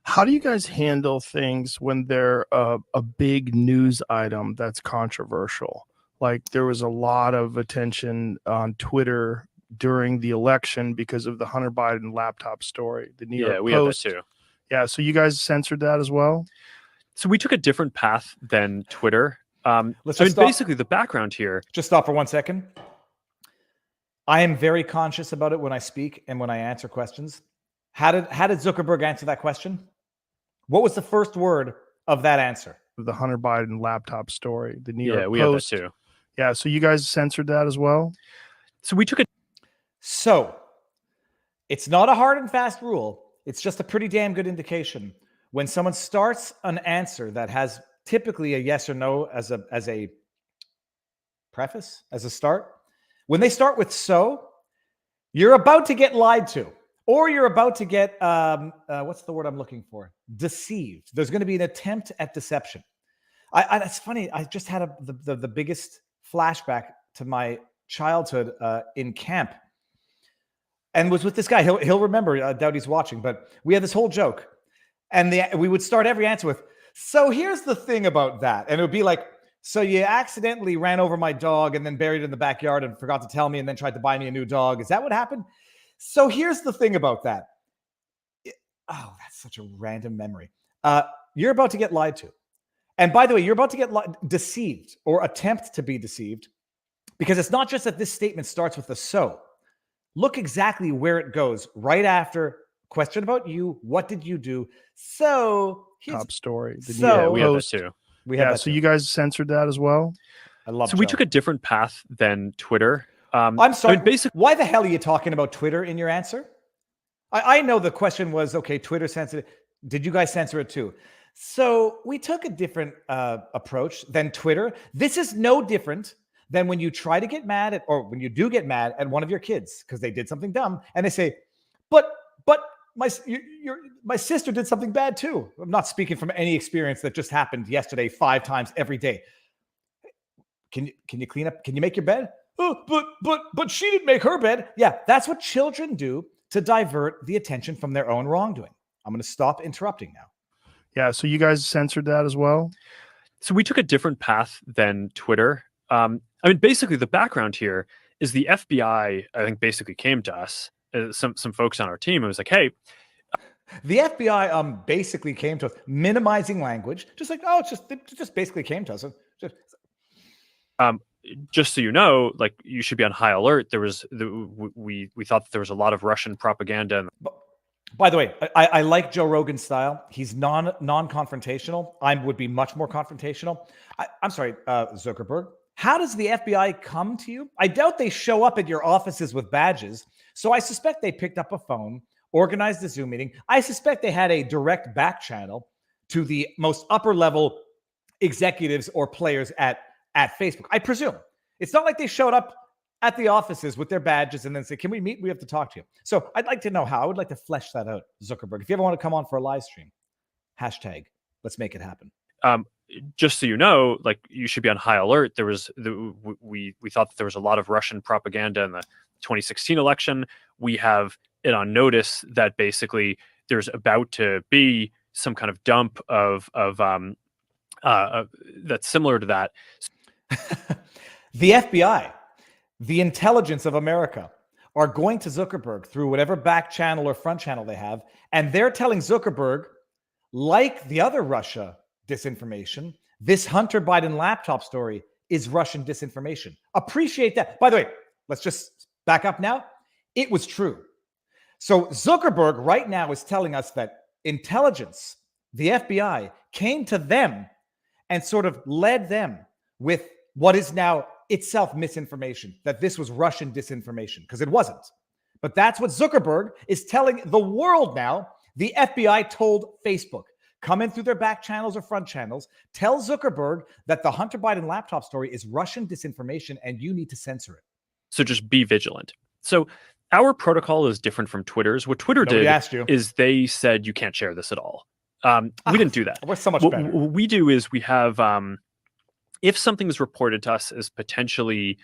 How do you guys handle things when they're a big news item that's controversial? Like there was a lot of attention on Twitter during the election because of the Hunter Biden laptop story. The New York we Post. have that too. Yeah, so you guys censored that as well? So we took a different path than Twitter. Basically the background here. Just stop for 1 second. I am very conscious about it when I speak and when I answer questions. How did Zuckerberg answer that question? What was the first word of that answer? The Hunter Biden laptop story. The New York Post. We have that too. Yeah, so you guys censored that as well? So we took it. So it's not a hard and fast rule. It's just a pretty damn good indication. When someone starts an answer that has typically a yes or no as a preface, as a start, when they start with so, you're about to get lied to, or you're about to get, what's the word I'm looking for? Deceived. There's going to be an attempt at deception. It's funny. I just had the biggest flashback to my childhood in camp, and was with this guy. He'll remember. I doubt he's watching, but we had this whole joke, and we would start every answer with, "So here's the thing about that," and it would be like, "So you accidentally ran over my dog and then buried it in the backyard and forgot to tell me, and then tried to buy me a new dog. Is that what happened? So here's the thing about that." Oh, that's such a random memory. You're about to get lied to. And by the way, you're about to get deceived or attempt to be deceived, because it's not just that this statement starts with a so. Look exactly where it goes right after question about you. What did you do? So top story. We have that too. So you guys censored that as well? I love. So we took a different path than Twitter. I'm sorry. Why the hell are you talking about Twitter in your answer? I know the question was, okay, Twitter censored it. Did you guys censor it too? So we took a different approach than Twitter. This is no different than when you try to get mad at, or when you do get mad at one of your kids because they did something dumb, and they say, but my sister did something bad too. I'm not speaking from any experience that just happened yesterday 5 times every day. Can you clean up? Can you make your bed? Oh, but she didn't make her bed. Yeah, that's what children do to divert the attention from their own wrongdoing. I'm going to stop interrupting now. Yeah, so you guys censored that as well? So we took a different path than Twitter. Basically the background here is the FBI, I think, basically came to us, some folks on our team, and was like, hey. The FBI basically came to us, minimizing language, just like, oh, it just basically came to us. Just so you know, like, you should be on high alert. There was we thought that there was a lot of Russian propaganda. By the way, I like Joe Rogan's style. He's non-confrontational. I would be much more confrontational. I'm sorry, Zuckerberg. How does the FBI come to you? I doubt they show up at your offices with badges. So I suspect they picked up a phone, organized a Zoom meeting. I suspect they had a direct back channel to the most upper level executives or players at Facebook. I presume. It's not like they showed up at the offices with their badges and then say, can we meet? We have to talk to you. So I'd like to know how. I would like to flesh that out, Zuckerberg. If you ever want to come on for a live stream, hashtag, let's make it happen. Just so you know, like, you should be on high alert. There was we thought that there was a lot of Russian propaganda in the 2016 election. We have it on notice that basically there's about to be some kind of dump of that's similar to that. The FBI, the intelligence of America, are going to Zuckerberg through whatever back channel or front channel they have, and they're telling Zuckerberg, like the other Russia disinformation, this Hunter Biden laptop story is Russian disinformation. Appreciate that. By the way, let's just back up now. It was true. So Zuckerberg right now is telling us that intelligence, the FBI, came to them and sort of led them with what is now itself misinformation, that this was Russian disinformation, because it wasn't. But that's what Zuckerberg is telling the world now. The FBI told Facebook, come in through their back channels or front channels, tell Zuckerberg that the Hunter Biden laptop story is Russian disinformation and you need to censor it. So just be vigilant. So our protocol is different from Twitter's. What Twitter did is they said you can't share this at all. We didn't do that. We're so much What better. we do is we have, if something is reported to us as potentially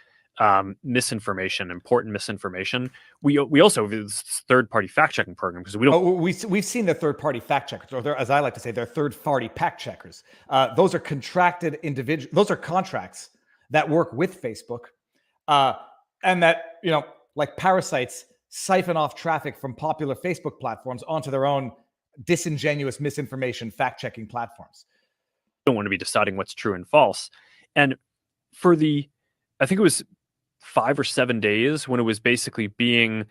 misinformation, important misinformation, we also have this third-party fact-checking program because we don't. Oh, we've seen the third-party fact checkers, or as I like to say, they're third-party fact checkers. Those are contracted individuals. Those are contracts that work with Facebook, and that, you know, like parasites, siphon off traffic from popular Facebook platforms onto their own disingenuous misinformation fact-checking platforms. Don't want to be deciding what's true and false. And for I think it was 5 or 7 days when it was basically being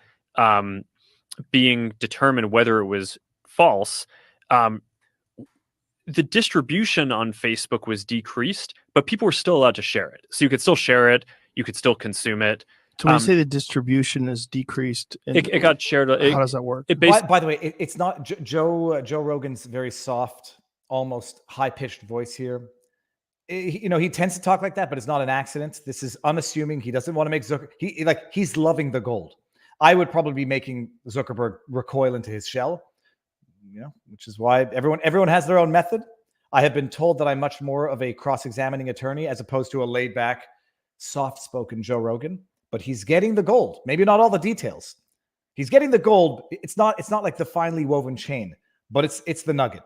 determined whether it was false, the distribution on Facebook was decreased, but people were still allowed to share it. So you could still share it, you could still consume it. So when you say the distribution is decreased, it got shared. How does that work? By the way, it's not Joe Rogan's very soft, almost high-pitched voice here. You know, he tends to talk like that, but it's not an accident. This is unassuming. He doesn't want to make he's loving the gold. I would probably be making Zuckerberg recoil into his shell, you know, which is why everyone has their own method. I have been told that I'm much more of a cross-examining attorney as opposed to a laid-back, soft-spoken Joe Rogan. But he's getting the gold. Maybe not all the details. He's getting the gold. It's not like the finely woven chain, but it's the nugget.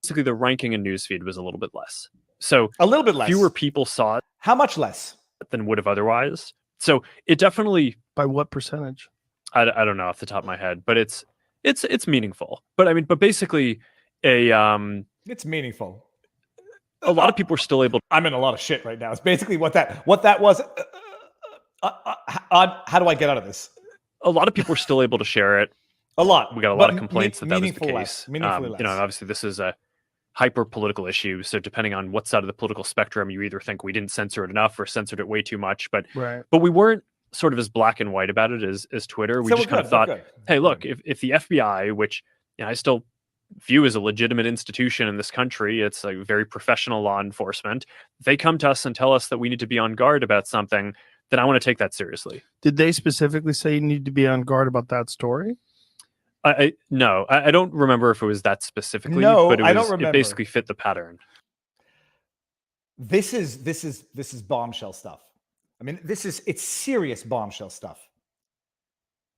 Basically, the ranking in newsfeed was a little bit less. So a little bit less. Fewer people saw it. How much less than would have otherwise? So it definitely. By what percentage? I don't know off the top of my head, but it's meaningful. But I mean, basically it's meaningful. A lot of people are still able. I'm in a lot of shit right now. It's basically what that was. How do I get out of this? A lot of people are still able to share it. A lot. We got a lot of complaints that was the case. Meaningfully less. You know, obviously this is a hyper political issue. So depending on what side of the political spectrum, you either think we didn't censor it enough or censored it way too much. But we weren't sort of as black and white about it as Twitter. We just kind of thought, hey, look, if the FBI, which, you know, I still view as a legitimate institution in this country, it's like very professional law enforcement, they come to us and tell us that we need to be on guard about something, then I want to take that seriously. Did they specifically say you need to be on guard about that story? No, I don't remember if it was that specifically. No, but I don't remember. It basically fit the pattern. This is bombshell stuff. I mean, it's serious bombshell stuff.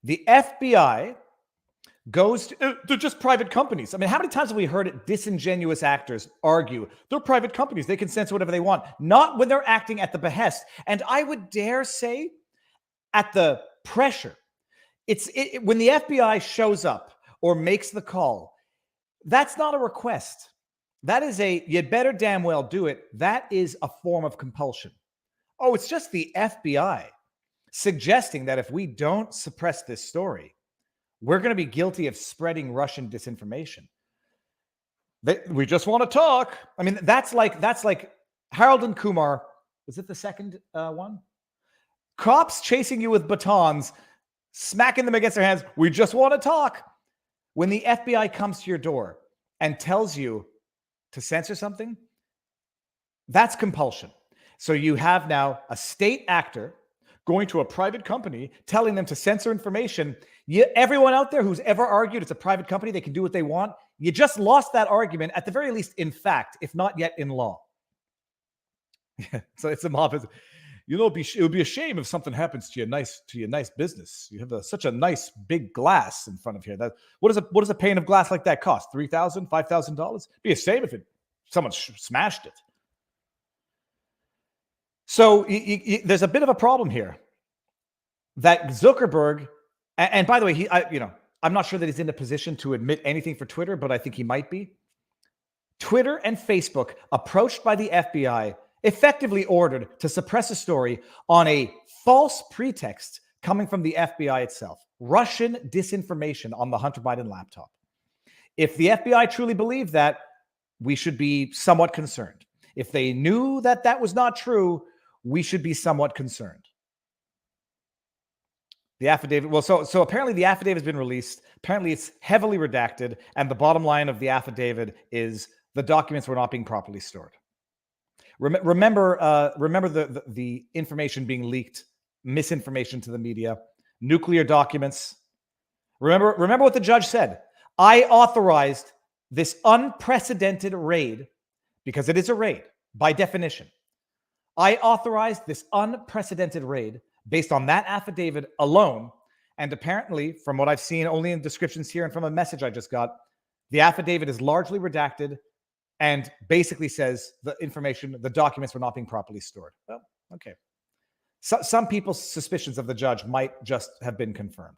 The FBI goes to they're just private companies. I mean, how many times have we heard disingenuous actors argue they're private companies, they can censor whatever they want, not when they're acting at the behest, and I would dare say at the pressure. When the FBI shows up or makes the call, that's not a request. That is you better damn well do it. That is a form of compulsion. Oh, it's just the FBI suggesting that if we don't suppress this story, we're going to be guilty of spreading Russian disinformation. We just want to talk. I mean, that's like Harold and Kumar. Was it the second one? Cops chasing you with batons, smacking them against their hands. We just want to talk. When the FBI comes to your door and tells you to censor something, that's compulsion. So you have now a state actor going to a private company, telling them to censor information. Everyone out there who's ever argued it's a private company, they can do what they want, you just lost that argument, at the very least in fact, if not yet in law. So it's a mob. You know, it would be a shame if something happens to your nice business. You have such a nice big glass in front of here. What does a pane of glass like that cost? $3,000, $5,000? Be a shame if someone smashed it. So there's a bit of a problem here that Zuckerberg, and by the way, I'm not sure that he's in a position to admit anything for Twitter, but I think he might be. Twitter and Facebook, approached by the FBI, effectively ordered to suppress a story on a false pretext coming from the FBI itself. Russian disinformation on the Hunter Biden laptop. If the FBI truly believed that, we should be somewhat concerned. If they knew that that was not true, we should be somewhat concerned. The affidavit, well, so apparently the affidavit has been released. Apparently it's heavily redacted, and the bottom line of the affidavit is the documents were not being properly stored. Remember the information being leaked, misinformation to the media, nuclear documents. Remember what the judge said. I authorized this unprecedented raid, because it is a raid by definition. I authorized this unprecedented raid based on that affidavit alone. And apparently, from what I've seen only in descriptions here and from a message I just got, the affidavit is largely redacted and basically says the information, the documents were not being properly stored. Well, okay. So, some people's suspicions of the judge might just have been confirmed.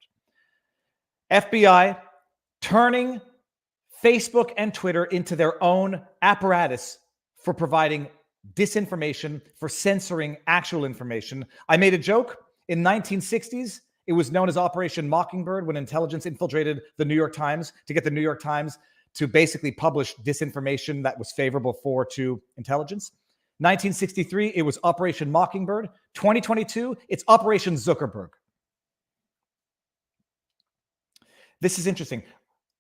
FBI turning Facebook and Twitter into their own apparatus for providing disinformation, for censoring actual information. I made a joke. In 1960s, it was known as Operation Mockingbird when intelligence infiltrated the New York Times to get the New York Times to basically publish disinformation that was favorable to intelligence. 1963, it was Operation Mockingbird. 2022, it's Operation Zuckerberg. This is interesting.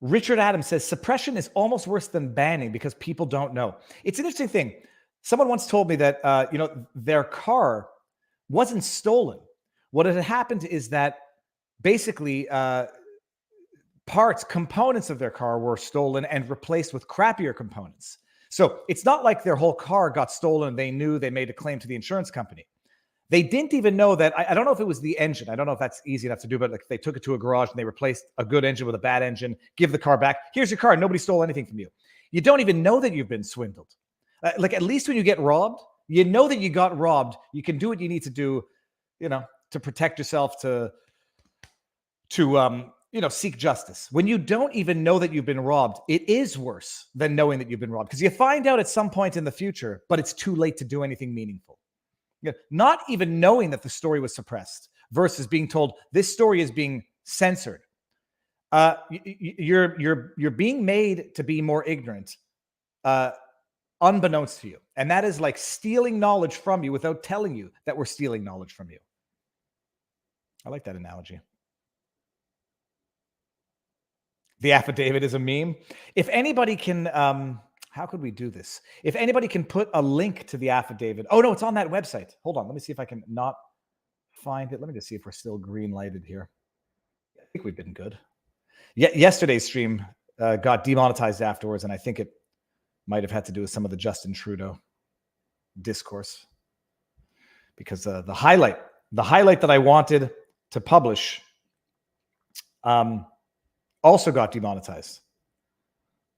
Richard Adams says suppression is almost worse than banning because people don't know. It's an interesting thing. Someone once told me that their car wasn't stolen. What had happened is that basically components of their car were stolen and replaced with crappier components. So it's not like their whole car got stolen. They knew, they made a claim to the insurance company. They didn't even know that. I don't know if it was the engine. I don't know if that's easy enough to do, but like they took it to a garage and they replaced a good engine with a bad engine, give the car back. Here's your car. Nobody stole anything from you. You don't even know that you've been swindled. Like at least when you get robbed, you know that you got robbed. You can do what you need to do, to protect yourself, to seek justice. When you don't even know that you've been robbed, it is worse than knowing that you've been robbed because you find out at some point in the future, but it's too late to do anything meaningful. Not even knowing that the story was suppressed versus being told this story is being censored. You're being made to be more ignorant, unbeknownst to you. And that is like stealing knowledge from you without telling you that we're stealing knowledge from you. I like that analogy. The affidavit is a meme. If anybody can, how could we do this? If anybody can put a link to the affidavit. Oh, no, it's on that website. Hold on. Let me see if I can not find it. Let me just see if we're still green lighted here. I think we've been good. Yesterday's stream got demonetized afterwards, and I think it might have had to do with some of the Justin Trudeau discourse. Because the highlight that I wanted to publish also got demonetized.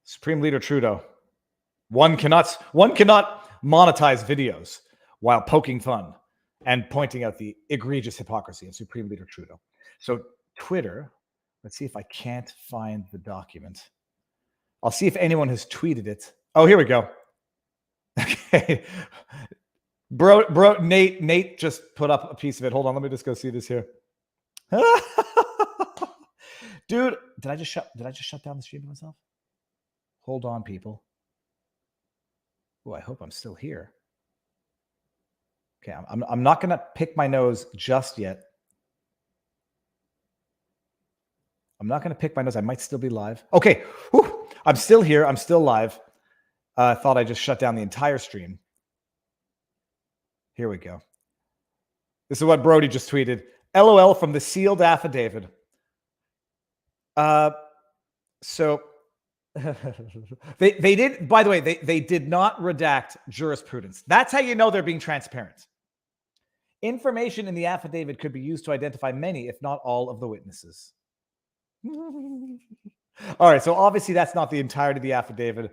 Supreme Leader Trudeau. One cannot monetize videos while poking fun and pointing out the egregious hypocrisy of Supreme Leader Trudeau. So Twitter, let's see if I can't find the document. I'll see if anyone has tweeted it. Oh, here we go. Okay. Bro, Nate just put up a piece of it. Hold on, let me just go see this here. Dude, did I just shut down the stream to myself? Hold on, people. Oh, I hope I'm still here. Okay, I'm not going to pick my nose just yet. I'm not going to pick my nose. I might still be live. Okay, whew, I'm still here. I'm still live. Thought I just shut down the entire stream. Here we go. This is what Brody just tweeted. LOL from the sealed affidavit. So they did, by the way, they did not redact jurisprudence. That's how you know they're being transparent. Information in the affidavit could be used to identify many, if not all, of the witnesses. All right, so obviously that's not the entirety of the affidavit.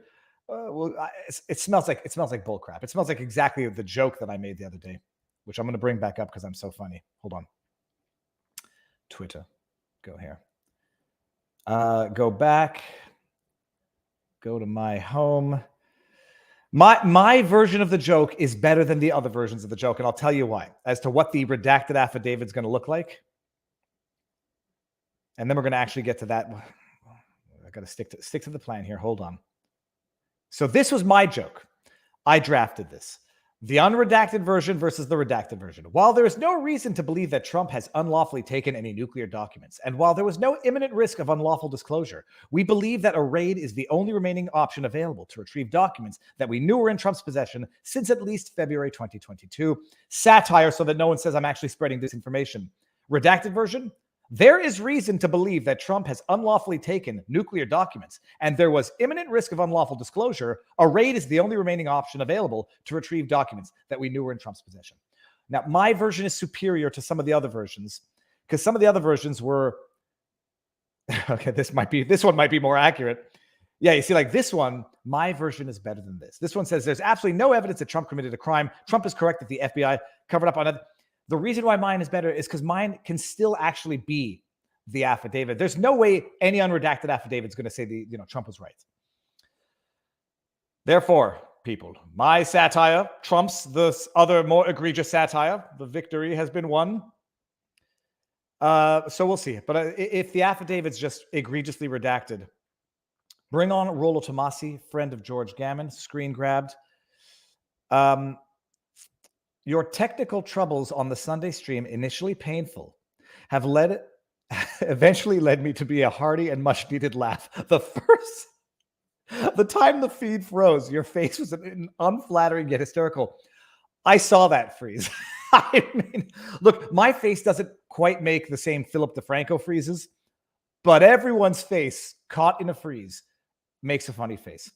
It smells like bullcrap. It smells like exactly the joke that I made the other day, which I'm going to bring back up because I'm so funny. Hold on. Twitter. Go here. Go back. Go to my home. My version of the joke is better than the other versions of the joke, and I'll tell you why. As to what the redacted affidavit is going to look like. And then we're going to actually get to that. I got to stick to the plan here. Hold on. So this was my joke. I drafted this. The unredacted version versus the redacted version. While there is no reason to believe that Trump has unlawfully taken any nuclear documents, and while there was no imminent risk of unlawful disclosure, we believe that a raid is the only remaining option available to retrieve documents that we knew were in Trump's possession since at least February 2022. Satire so that no one says I'm actually spreading disinformation. Redacted version, There is reason to believe that Trump has unlawfully taken nuclear documents, and there was imminent risk of unlawful disclosure. A raid is the only remaining option available to retrieve documents that we knew were in Trump's possession. Now, my version is superior to some of the other versions, because some of the other versions were, okay, this one might be more accurate. Yeah, you see, like this one, my version is better than this. This one says there's absolutely no evidence that Trump committed a crime. Trump is correct that the FBI covered up on it. The reason why mine is better is because mine can still actually be the affidavit. There's no way any unredacted affidavit is going to say Trump was right. Therefore, people, my satire trumps the other more egregious satire. The victory has been won. So we'll see. But if the affidavit's just egregiously redacted, bring on Rollo Tomasi, friend of George Gammon, screen grabbed. Your technical troubles on the Sunday stream, initially painful, have eventually led me to be a hearty and much needed laugh. The time the feed froze, your face was unflattering yet hysterical. I saw that freeze. I mean, look, my face doesn't quite make the same Philip DeFranco freezes, but everyone's face caught in a freeze makes a funny face.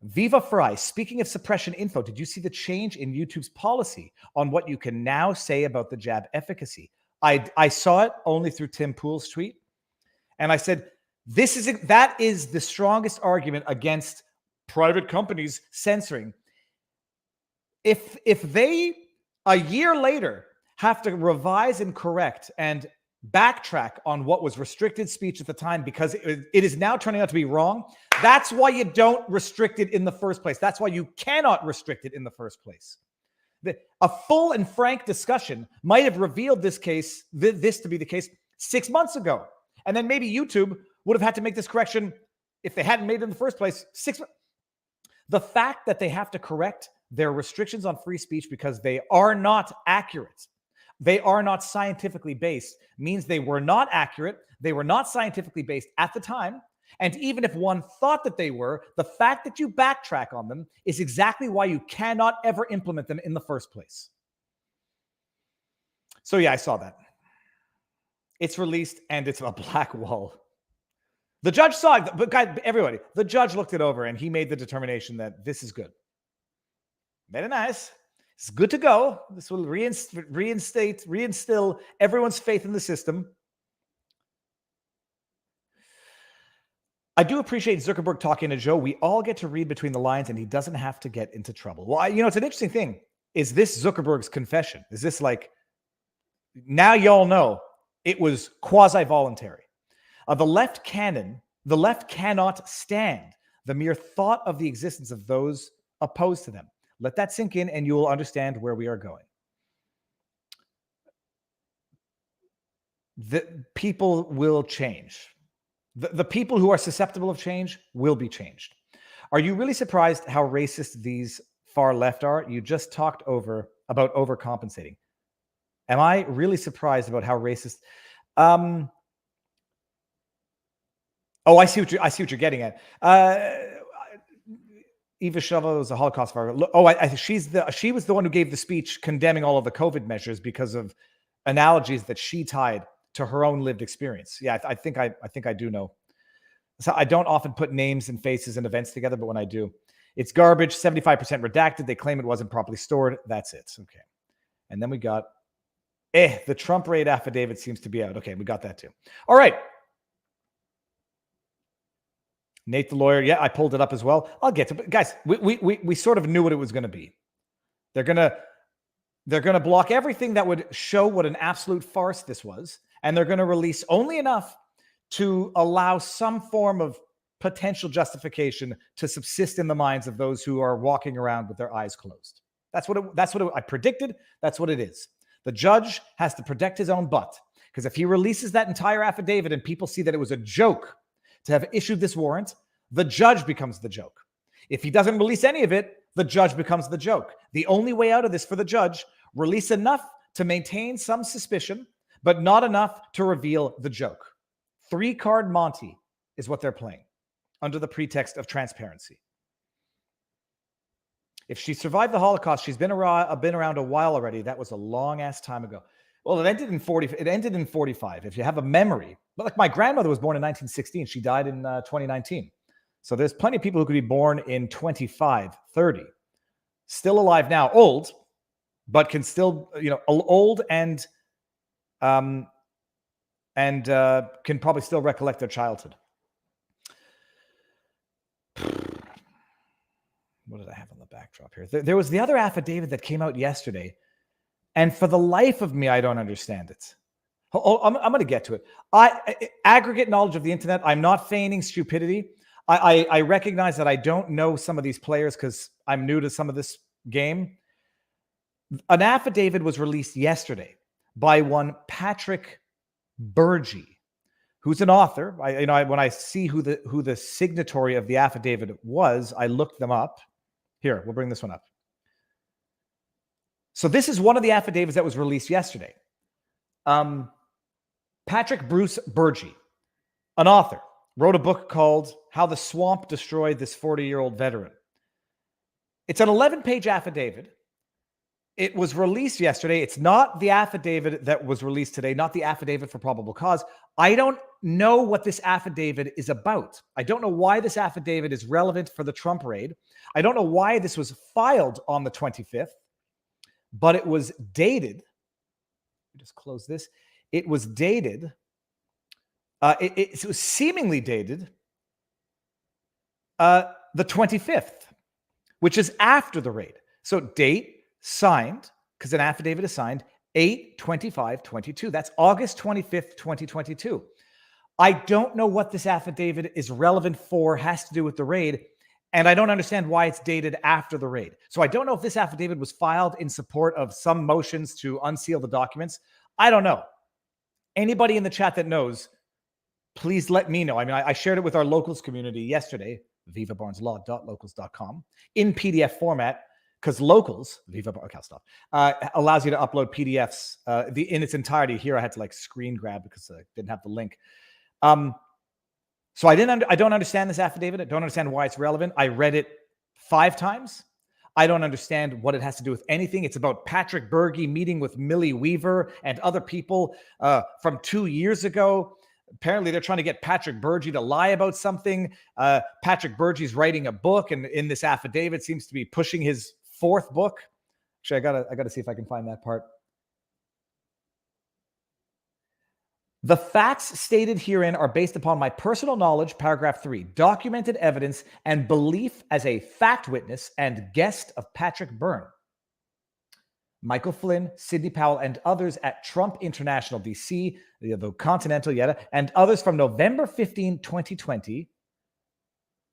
Viva Frei, speaking of suppression info, did you see the change in YouTube's policy on what you can now say about the jab efficacy? I saw it only through Tim Pool's tweet, and I said, that is the strongest argument against private companies censoring. If they, a year later, have to revise and correct and backtrack on what was restricted speech at the time because it is now turning out to be wrong, that's why you don't restrict it in the first place. That's why you cannot restrict it in the first place. A full and frank discussion might have revealed this to be the case 6 months ago. And then maybe YouTube would have had to make this correction if they hadn't made it in the first place. The fact that they have to correct their restrictions on free speech because they are not accurate, they are not scientifically based, means they were not accurate, they were not scientifically based at the time. And even if one thought that they were, the fact that you backtrack on them is exactly why you cannot ever implement them in the first place. So yeah, I saw that. It's released and it's a black wall. The judge saw it, but guys, everybody, the judge looked it over and he made the determination that this is good. Very nice. It's good to go. This will reinstill everyone's faith in the system. I do appreciate Zuckerberg talking to Joe. We all get to read between the lines and he doesn't have to get into trouble. Well, it's an interesting thing. Is this Zuckerberg's confession? Is this like, now y'all know it was quasi-voluntary. The left cannot stand the mere thought of the existence of those opposed to them. Let that sink in and you will understand where we are going. The people will change. The people who are susceptible of change will be changed. Are you really surprised how racist these far left are? You just talked about overcompensating. Am I really surprised about how racist? I see what you're getting at. Eva Shava was a Holocaust survivor. She was the one who gave the speech condemning all of the COVID measures because of analogies that she tied to her own lived experience. Yeah, I think I do know. So I don't often put names and faces and events together, but when I do, it's garbage. 75% redacted. They claim it wasn't properly stored. That's it. Okay. And then we got, the Trump raid affidavit seems to be out. Okay, we got that too. All right. Nate the lawyer. Yeah, I pulled it up as well. I'll get to it. Guys, we sort of knew what it was going to be. They're going to block everything that would show what an absolute farce this was. And they're going to release only enough to allow some form of potential justification to subsist in the minds of those who are walking around with their eyes closed. That's what I predicted. That's what it is. The judge has to protect his own butt, because if he releases that entire affidavit and people see that it was a joke to have issued this warrant, the judge becomes the joke. If he doesn't release any of it, the judge becomes the joke. The only way out of this for the judge, release enough to maintain some suspicion, but not enough to reveal the joke. 3-card Monty is what they're playing under the pretext of transparency. If she survived the Holocaust, she's been around a while already. That was a long ass time ago. Well, it ended in 40. It ended in 45. If you have a memory, but like my grandmother was born in 1916. She died in 2019. So there's plenty of people who could be born in 25, 30, still alive now, old, but can still, old and can probably still recollect their childhood. What did I have on the backdrop here? There was the other affidavit that came out yesterday, and for the life of me, I don't understand it. I'm going to get to it. Aggregate knowledge of the internet. I'm not feigning stupidity. I recognize that I don't know some of these players because I'm new to some of this game. An affidavit was released yesterday by one Patrick Bergy, who's an author. When I see who the signatory of the affidavit was, I looked them up. Here, we'll bring this one up. So this is one of the affidavits that was released yesterday. Patrick Bruce Bergy, an author, wrote a book called How the Swamp Destroyed This 40-Year-Old Veteran. It's an 11-page affidavit. It was released yesterday. It's not the affidavit that was released today, not the affidavit for probable cause. I don't know what this affidavit is about. I don't know why this affidavit is relevant for the Trump raid. I don't know why this was filed on the 25th, but it was dated. Just close this. It was dated. It was seemingly dated the 25th, which is after the raid. So date signed, because an affidavit is signed, 8/25/22. That's August 25th, 2022. I don't know what this affidavit is relevant for, has to do with the raid, and I don't understand why it's dated after the raid. So I don't know if this affidavit was filed in support of some motions to unseal the documents. I don't know. Anybody in the chat that knows, please let me know. I mean, I shared it with our locals community yesterday, vivabarneslaw.locals.com, in PDF format, because locals, Viva, okay, I'll stop, allows you to upload PDFs in its entirety. Here I had to screen grab because I didn't have the link. So I don't understand this affidavit. I don't understand why it's relevant. I read it 5 times. I don't understand what it has to do with anything. It's about Patrick Bergy meeting with Millie Weaver and other people from 2 years ago. Apparently, they're trying to get Patrick Bergy to lie about something. Patrick Bergy's writing a book, and in this affidavit seems to be pushing his 4th book. Actually, I gotta see if I can find that part. The facts stated herein are based upon my personal knowledge, paragraph 3, documented evidence and belief as a fact witness and guest of Patrick Byrne, Michael Flynn, Sidney Powell, and others at Trump International, DC, the Continental, and others from November 15, 2020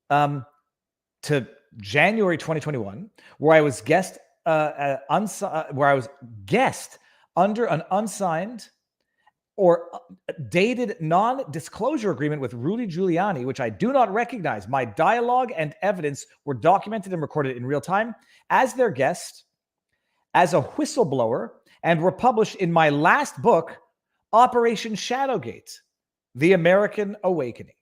to January 2021, where I was guest under an unsigned or dated non-disclosure agreement with Rudy Giuliani, which I do not recognize. My dialogue and evidence were documented and recorded in real time as their guest, as a whistleblower, and were published in my last book, Operation Shadowgate, The American Awakening.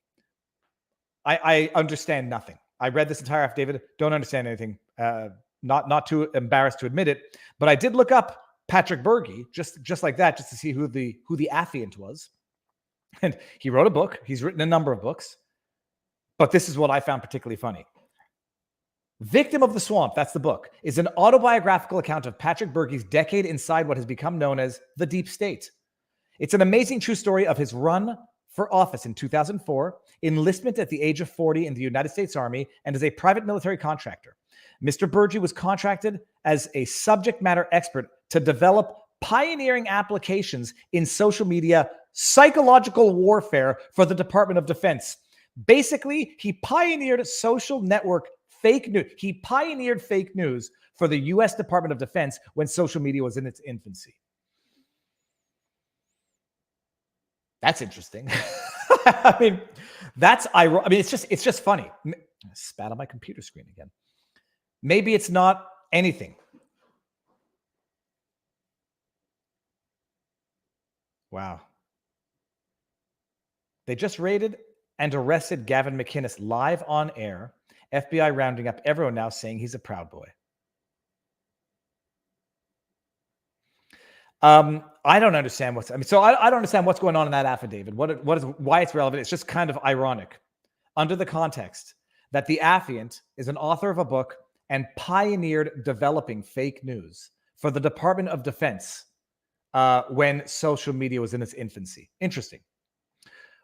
I understand nothing. I read this entire affidavit, don't understand anything. Not too embarrassed to admit it, but I did look up Patrick Bergy, just like that, just to see who the affiant was. And he wrote a book. He's written a number of books, but this is what I found particularly funny. Victim of the Swamp, that's the book, is an autobiographical account of Patrick Bergy's decade inside what has become known as the Deep State. It's an amazing true story of his run for office in 2004, enlistment at the age of 40 in the United States Army, and as a private military contractor. Mr. Bergy was contracted as a subject matter expert to develop pioneering applications in social media psychological warfare for the Department of Defense. Basically, he pioneered social network fake news. He pioneered fake news for the U.S. Department of Defense when social media was in its infancy. That's interesting. I mean, it's just funny. I spat on my computer screen again. Maybe it's not anything. Wow. They just raided and arrested Gavin McInnes live on air. FBI rounding up everyone now saying he's a Proud Boy. I don't understand I don't understand what's going on in that affidavit. Why it's relevant. It's just kind of ironic under the context that the affiant is an author of a book and pioneered developing fake news for the Department of Defense when social media was in its infancy. Interesting.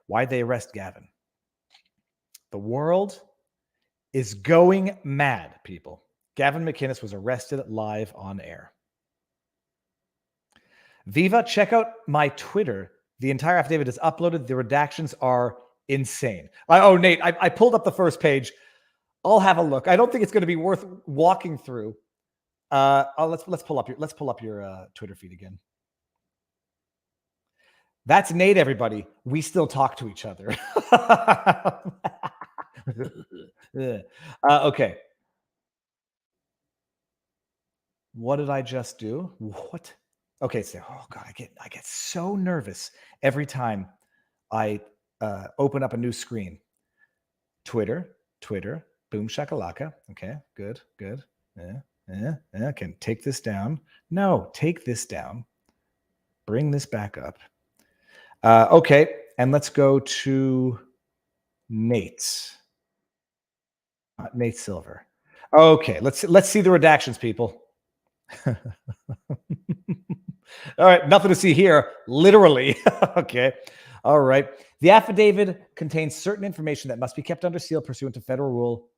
Why'd they arrest Gavin? The world is going mad, people. Gavin McInnes was arrested live on air. Viva, check out my Twitter. The entire affidavit is uploaded. The redactions are insane. Nate, I pulled up the first page. I'll have a look. I don't think it's going to be worth walking through. Let's pull up your Twitter feed again. That's Nate, everybody. We still talk to each other. Okay. What did I just do? What? Okay, so God, I get so nervous every time I open up a new screen. Twitter, boom shakalaka. Okay, good. Can take this down. No, take this down. Bring this back up. Okay, and let's go to Nate Silver. Okay, let's see the redactions, people. All right, nothing to see here, literally. Okay, all right. The affidavit contains certain information that must be kept under seal pursuant to federal rule.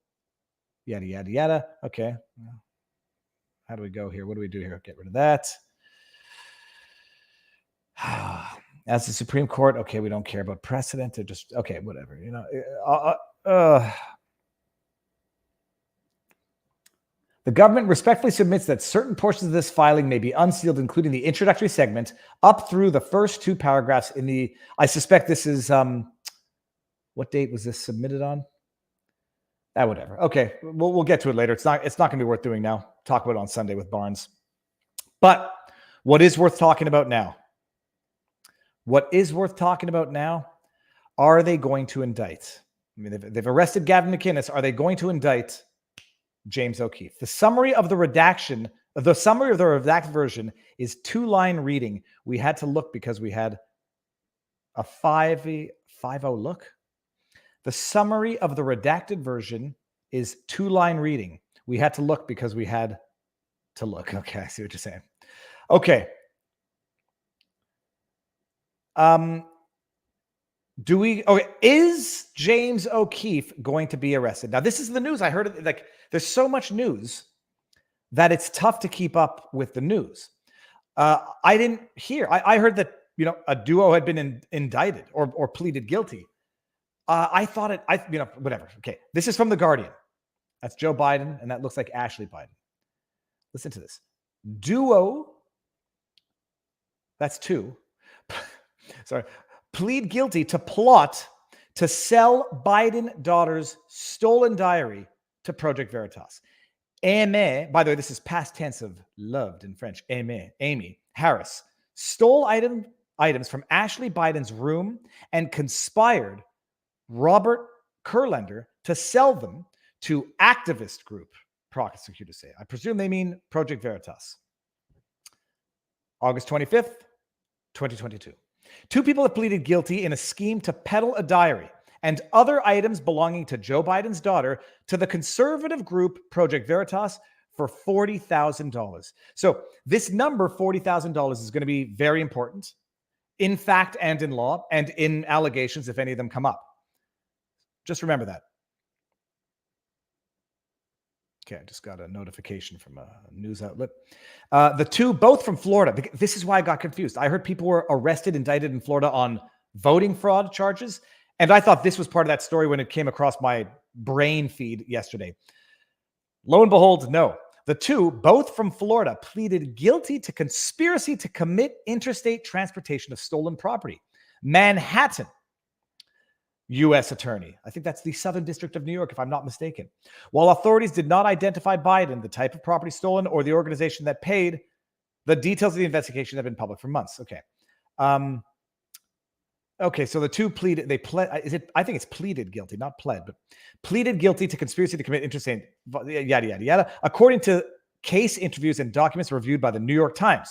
Yada, yada, yada. Okay. How do we go here? What do we do here? Get rid of that. As the Supreme Court, okay, we don't care about precedent. They're just, okay, whatever. The government respectfully submits that certain portions of this filing may be unsealed, including the introductory segment up through the first two paragraphs in the, I suspect this is, what date was this submitted on? Whatever. Okay, we'll get to it later. It's not going to be worth doing now. Talk about it on Sunday with Barnes. But what is worth talking about now? What is worth talking about now? Are they going to indict? I mean, they've arrested Gavin McInnes. Are they going to indict James O'Keefe? The summary of the redacted version is 2-line reading. We had to look because we had a 5-0 look. The summary of the redacted version is 2-line reading. We had to look because we had to look. Okay, I see what you're saying. Okay. Is James O'Keefe going to be arrested? Now, this is the news. I heard it, like, there's so much news that it's tough to keep up with the news. I didn't hear. I heard that, a duo had been indicted or pleaded guilty. I thought whatever. Okay. This is from The Guardian. That's Joe Biden, and that looks like Ashley Biden. Listen to this. Duo, that's two. Sorry. Plead guilty to plot to sell Biden daughter's stolen diary to Project Veritas. Amy, by the way, this is past tense of loved in French. Amy Harris stole items from Ashley Biden's room and conspired Robert Kurlander to sell them to activist group, prosecutors say. I presume they mean Project Veritas. August 25th, 2022. Two people have pleaded guilty in a scheme to peddle a diary and other items belonging to Joe Biden's daughter to the conservative group Project Veritas for $40,000. So this number, $40,000, is going to be very important in fact and in law and in allegations if any of them come up. Just remember that. Okay, I just got a notification from a news outlet. The two, both from Florida. This is why I got confused. I heard people were arrested, indicted in Florida on voting fraud charges. And I thought this was part of that story when it came across my brain feed yesterday. Lo and behold, no. The two, both from Florida, pleaded guilty to conspiracy to commit interstate transportation of stolen property. Manhattan U.S. attorney. I think that's the Southern District of New York, if I'm not mistaken. While authorities did not identify Biden, the type of property stolen, or the organization that paid, the details of the investigation have been public for months. Okay. Okay, so the two pleaded, I think it's pleaded guilty, not pled, but pleaded guilty to conspiracy to commit interstate, yada, yada, yada. According to case interviews and documents reviewed by the New York Times.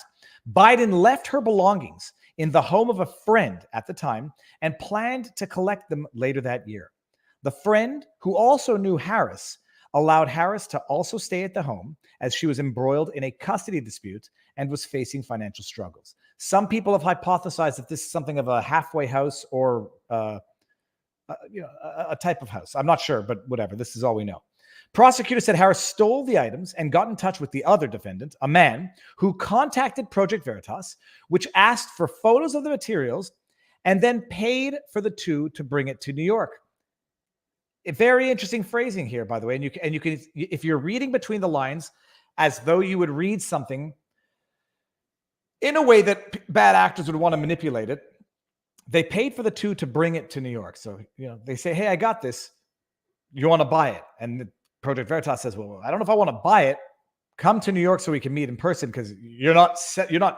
Biden left her belongings in the home of a friend at the time and planned to collect them later that year. The friend, who also knew Harris, allowed Harris to also stay at the home as she was embroiled in a custody dispute and was facing financial struggles. Some people have hypothesized that this is something of a halfway house or a type of house. I'm not sure, but whatever. This is all we know. Prosecutors said Harris stole the items and got in touch with the other defendant, a man who contacted Project Veritas, which asked for photos of the materials and then paid for the two to bring it to New York. A very interesting phrasing here, by the way. And you can, if you're reading between the lines, as though you would read something in a way that bad actors would want to manipulate it, they paid for the two to bring it to New York. So, they say, hey, I got this. You want to buy it? And Project Veritas says, well, I don't know if I want to buy it. Come to New York so we can meet in person, because you're not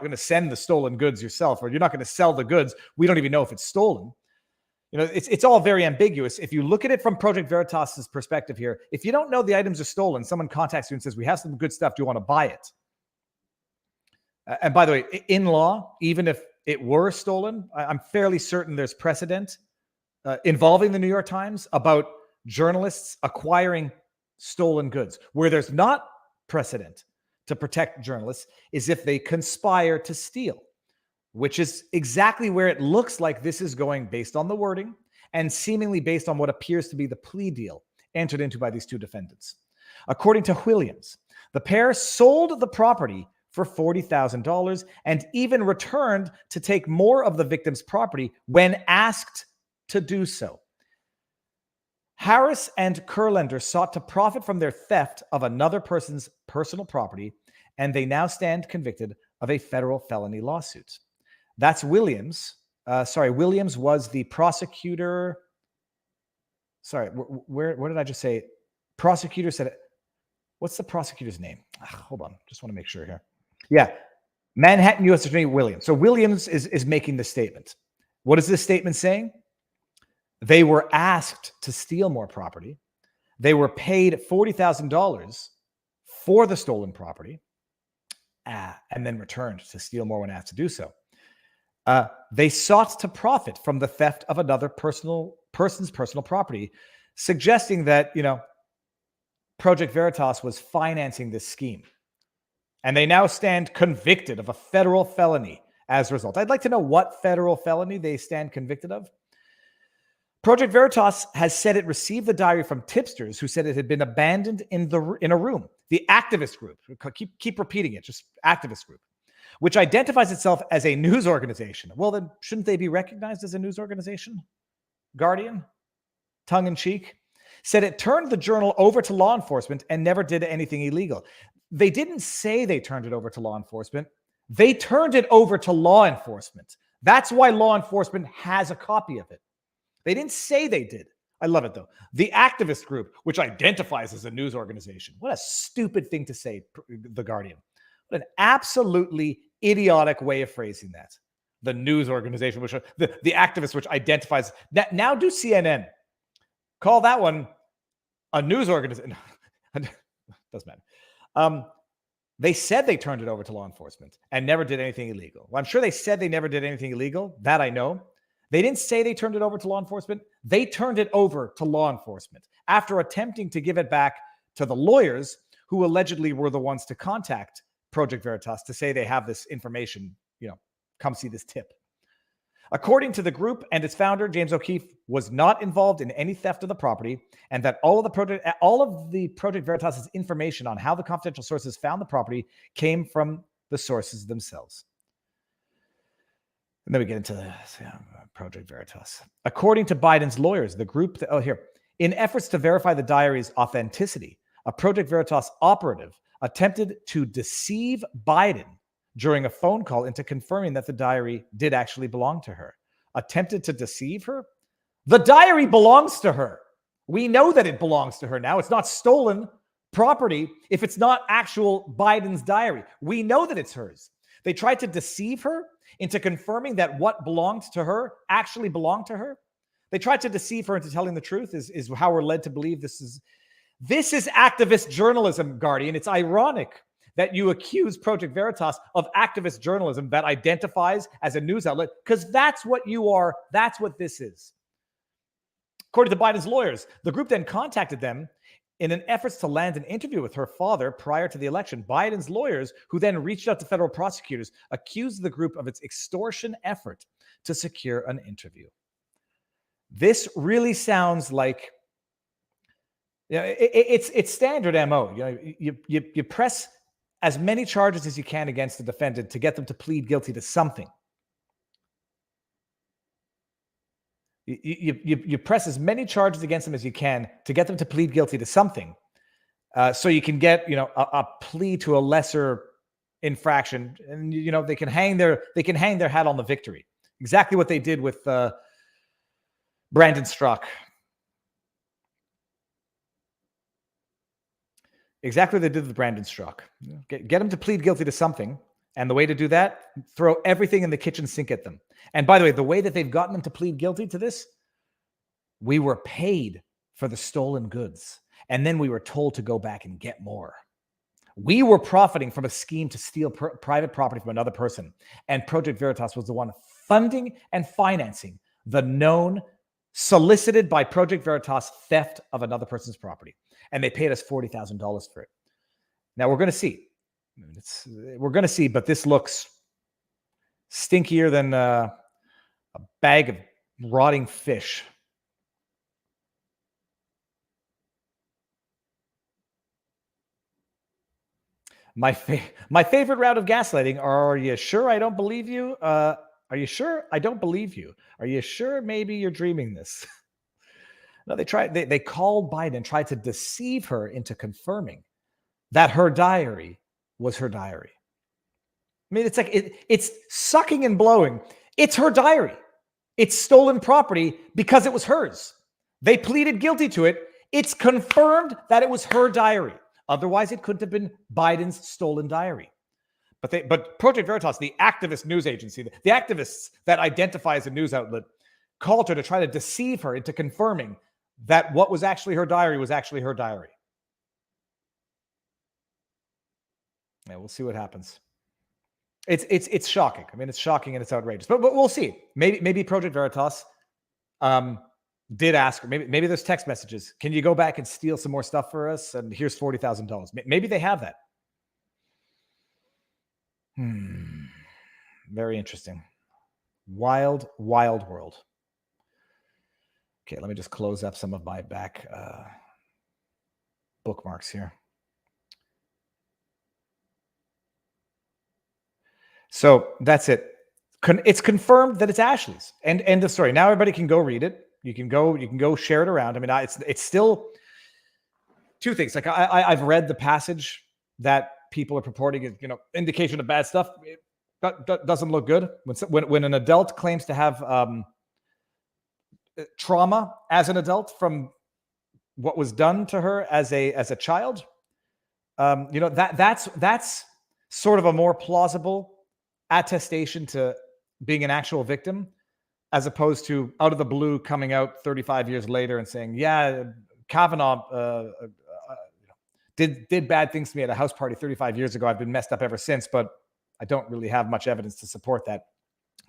going to send the stolen goods yourself, or you're not going to sell the goods. We don't even know if it's stolen. It's all very ambiguous. If you look at it from Project Veritas's perspective here, if you don't know the items are stolen, someone contacts you and says, we have some good stuff. Do you want to buy it? And by the way, in law, even if it were stolen, I'm fairly certain there's precedent involving the New York Times about journalists acquiring stolen goods. Where there's not precedent to protect journalists is if they conspire to steal, which is exactly where it looks like this is going based on the wording and seemingly based on what appears to be the plea deal entered into by these two defendants. According to Williams, the pair sold the property for $40,000 and even returned to take more of the victim's property when asked to do so. Harris and Kurlander sought to profit from their theft of another person's personal property, and they now stand convicted of a federal felony lawsuit. That's Williams. Williams was the prosecutor. Sorry, where did I just say? Prosecutor said, what's the prosecutor's name? Hold on. Just want to make sure here. Yeah. Manhattan U.S. Attorney Williams. So Williams is making the statement. What is this statement saying? They were asked to steal more property. They were paid $40,000 for the stolen property, and then returned to steal more when asked to do so. They sought to profit from the theft of another person's personal property, suggesting that, Project Veritas was financing this scheme. And they now stand convicted of a federal felony as a result. I'd like to know what federal felony they stand convicted of. Project Veritas has said it received the diary from tipsters who said it had been abandoned in a room. The activist group, keep repeating it, just activist group, which identifies itself as a news organization. Well, then shouldn't they be recognized as a news organization? Guardian, tongue in cheek, said it turned the journal over to law enforcement and never did anything illegal. They didn't say they turned it over to law enforcement. They turned it over to law enforcement. That's why law enforcement has a copy of it. They didn't say they did. I love it, though. The activist group, which identifies as a news organization. What a stupid thing to say, The Guardian. What an absolutely idiotic way of phrasing that. The news organization, which the activist, which identifies that. Now do CNN. Call that one a news organization. Doesn't matter. They said they turned it over to law enforcement and never did anything illegal. Well, I'm sure they said they never did anything illegal. That I know. They didn't say they turned it over to law enforcement. They turned it over to law enforcement after attempting to give it back to the lawyers who allegedly were the ones to contact Project Veritas to say they have this information, come see this tip. According to the group and its founder, James O'Keefe was not involved in any theft of the property, and that all of the Project Veritas' information on how the confidential sources found the property came from the sources themselves. And then we get into Project Veritas. According to Biden's lawyers, the group, in efforts to verify the diary's authenticity, a Project Veritas operative attempted to deceive Biden during a phone call into confirming that the diary did actually belong to her. Attempted to deceive her? The diary belongs to her. We know that it belongs to her now. It's not stolen property if it's not actual Biden's diary. We know that it's hers. They tried to deceive her into confirming that what belonged to her actually belonged to her. They tried to deceive her into telling the truth is how we're led to believe this is activist journalism, Guardian. It's ironic that you accuse Project Veritas of activist journalism that identifies as a news outlet, because that's what you are. That's what this is. According to Biden's lawyers, the group then contacted them in an effort to land an interview with her father prior to the election. Biden's lawyers, who then reached out to federal prosecutors, accused the group of its extortion effort to secure an interview. This really sounds like, it's standard MO. You press as many charges as you can against the defendant to get them to plead guilty to something. You press as many charges against them as you can to get them to plead guilty to something, so you can get a plea to a lesser infraction, and they can hang their hat on the victory. Exactly what they did with Brandon Strzok. Exactly what they did with Brandon Strzok. Get him to plead guilty to something. And the way to do that, throw everything in the kitchen sink at them. And by the way, the way that they've gotten them to plead guilty to this, we were paid for the stolen goods. And then we were told to go back and get more. We were profiting from a scheme to steal private property from another person. And Project Veritas was the one funding and financing the known, solicited by Project Veritas, theft of another person's property. And they paid us $40,000 for it. Now we're going to see. We're going to see, but this looks stinkier than a bag of rotting fish. My favorite round of gaslighting. Are you sure I don't believe you? Are you sure I don't believe you? Are you sure maybe you're dreaming this? No, they called Biden, tried to deceive her into confirming that her diary was her diary. I mean, it's like it's sucking and blowing. It's her diary. It's stolen property because it was hers. They pleaded guilty to it. It's confirmed that it was her diary. Otherwise, it couldn't have been Biden's stolen diary. But Project Veritas, the activist news agency, the activists that identify as a news outlet, called her to try to deceive her into confirming that what was actually her diary was actually her diary. Yeah, we'll see what happens. It's shocking. I mean, it's shocking and it's outrageous. But we'll see. Maybe Project Veritas did ask her. Maybe there's text messages. Can you go back and steal some more stuff for us? And here's $40,000. Maybe they have that. Very interesting. Wild, wild world. Okay, let me just close up some of my back bookmarks here. So that's it. It's confirmed that it's Ashley's. And end of story. Now everybody can go read it. You can go share it around. I mean, it's still two things. Like I've read the passage that people are purporting is, indication of bad stuff. That doesn't look good. When an adult claims to have trauma as an adult from what was done to her as a child, that's sort of a more plausible attestation to being an actual victim, as opposed to out of the blue coming out 35 years later and saying, yeah, Kavanaugh did bad things to me at a house party 35 years ago. I've been messed up ever since, but I don't really have much evidence to support that.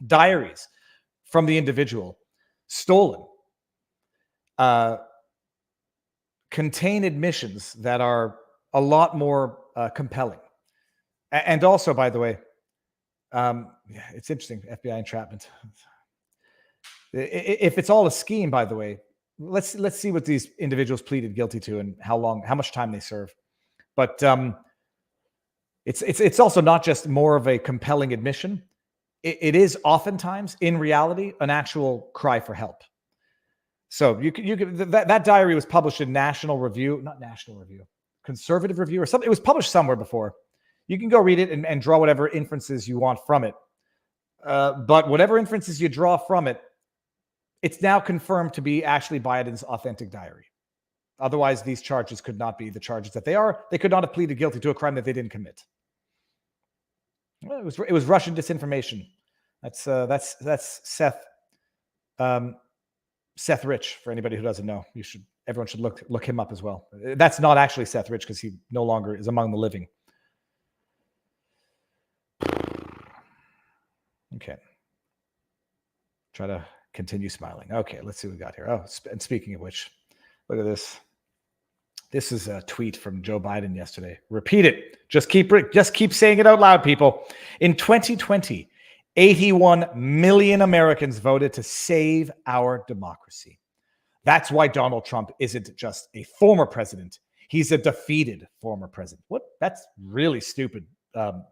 Diaries from the individual, stolen, contain admissions that are a lot more compelling. And also, by the way, it's interesting, FBI entrapment. If it's all a scheme, by the way, let's see what these individuals pleaded guilty to and how much time they serve. But it's also not just more of a compelling admission. It is oftentimes, in reality, an actual cry for help. So that diary was published in Conservative Review or something. It was published somewhere before. You can go read it and draw whatever inferences you want from it. But whatever inferences you draw from it, it's now confirmed to be Ashley Biden's authentic diary. Otherwise, these charges could not be the charges that they are. They could not have pleaded guilty to a crime that they didn't commit. Well, it was Russian disinformation. That's Seth Seth Rich. For anybody who doesn't know, everyone should look him up as well. That's not actually Seth Rich because he no longer is among the living. Okay. Try to continue smiling. Okay, let's see what we got here. Oh, and speaking of which, look at this. This is a tweet from Joe Biden yesterday. Repeat it. Just keep saying it out loud, people. In 2020, 81 million Americans voted to save our democracy. That's why Donald Trump isn't just a former president. He's a defeated former president. What? That's really stupid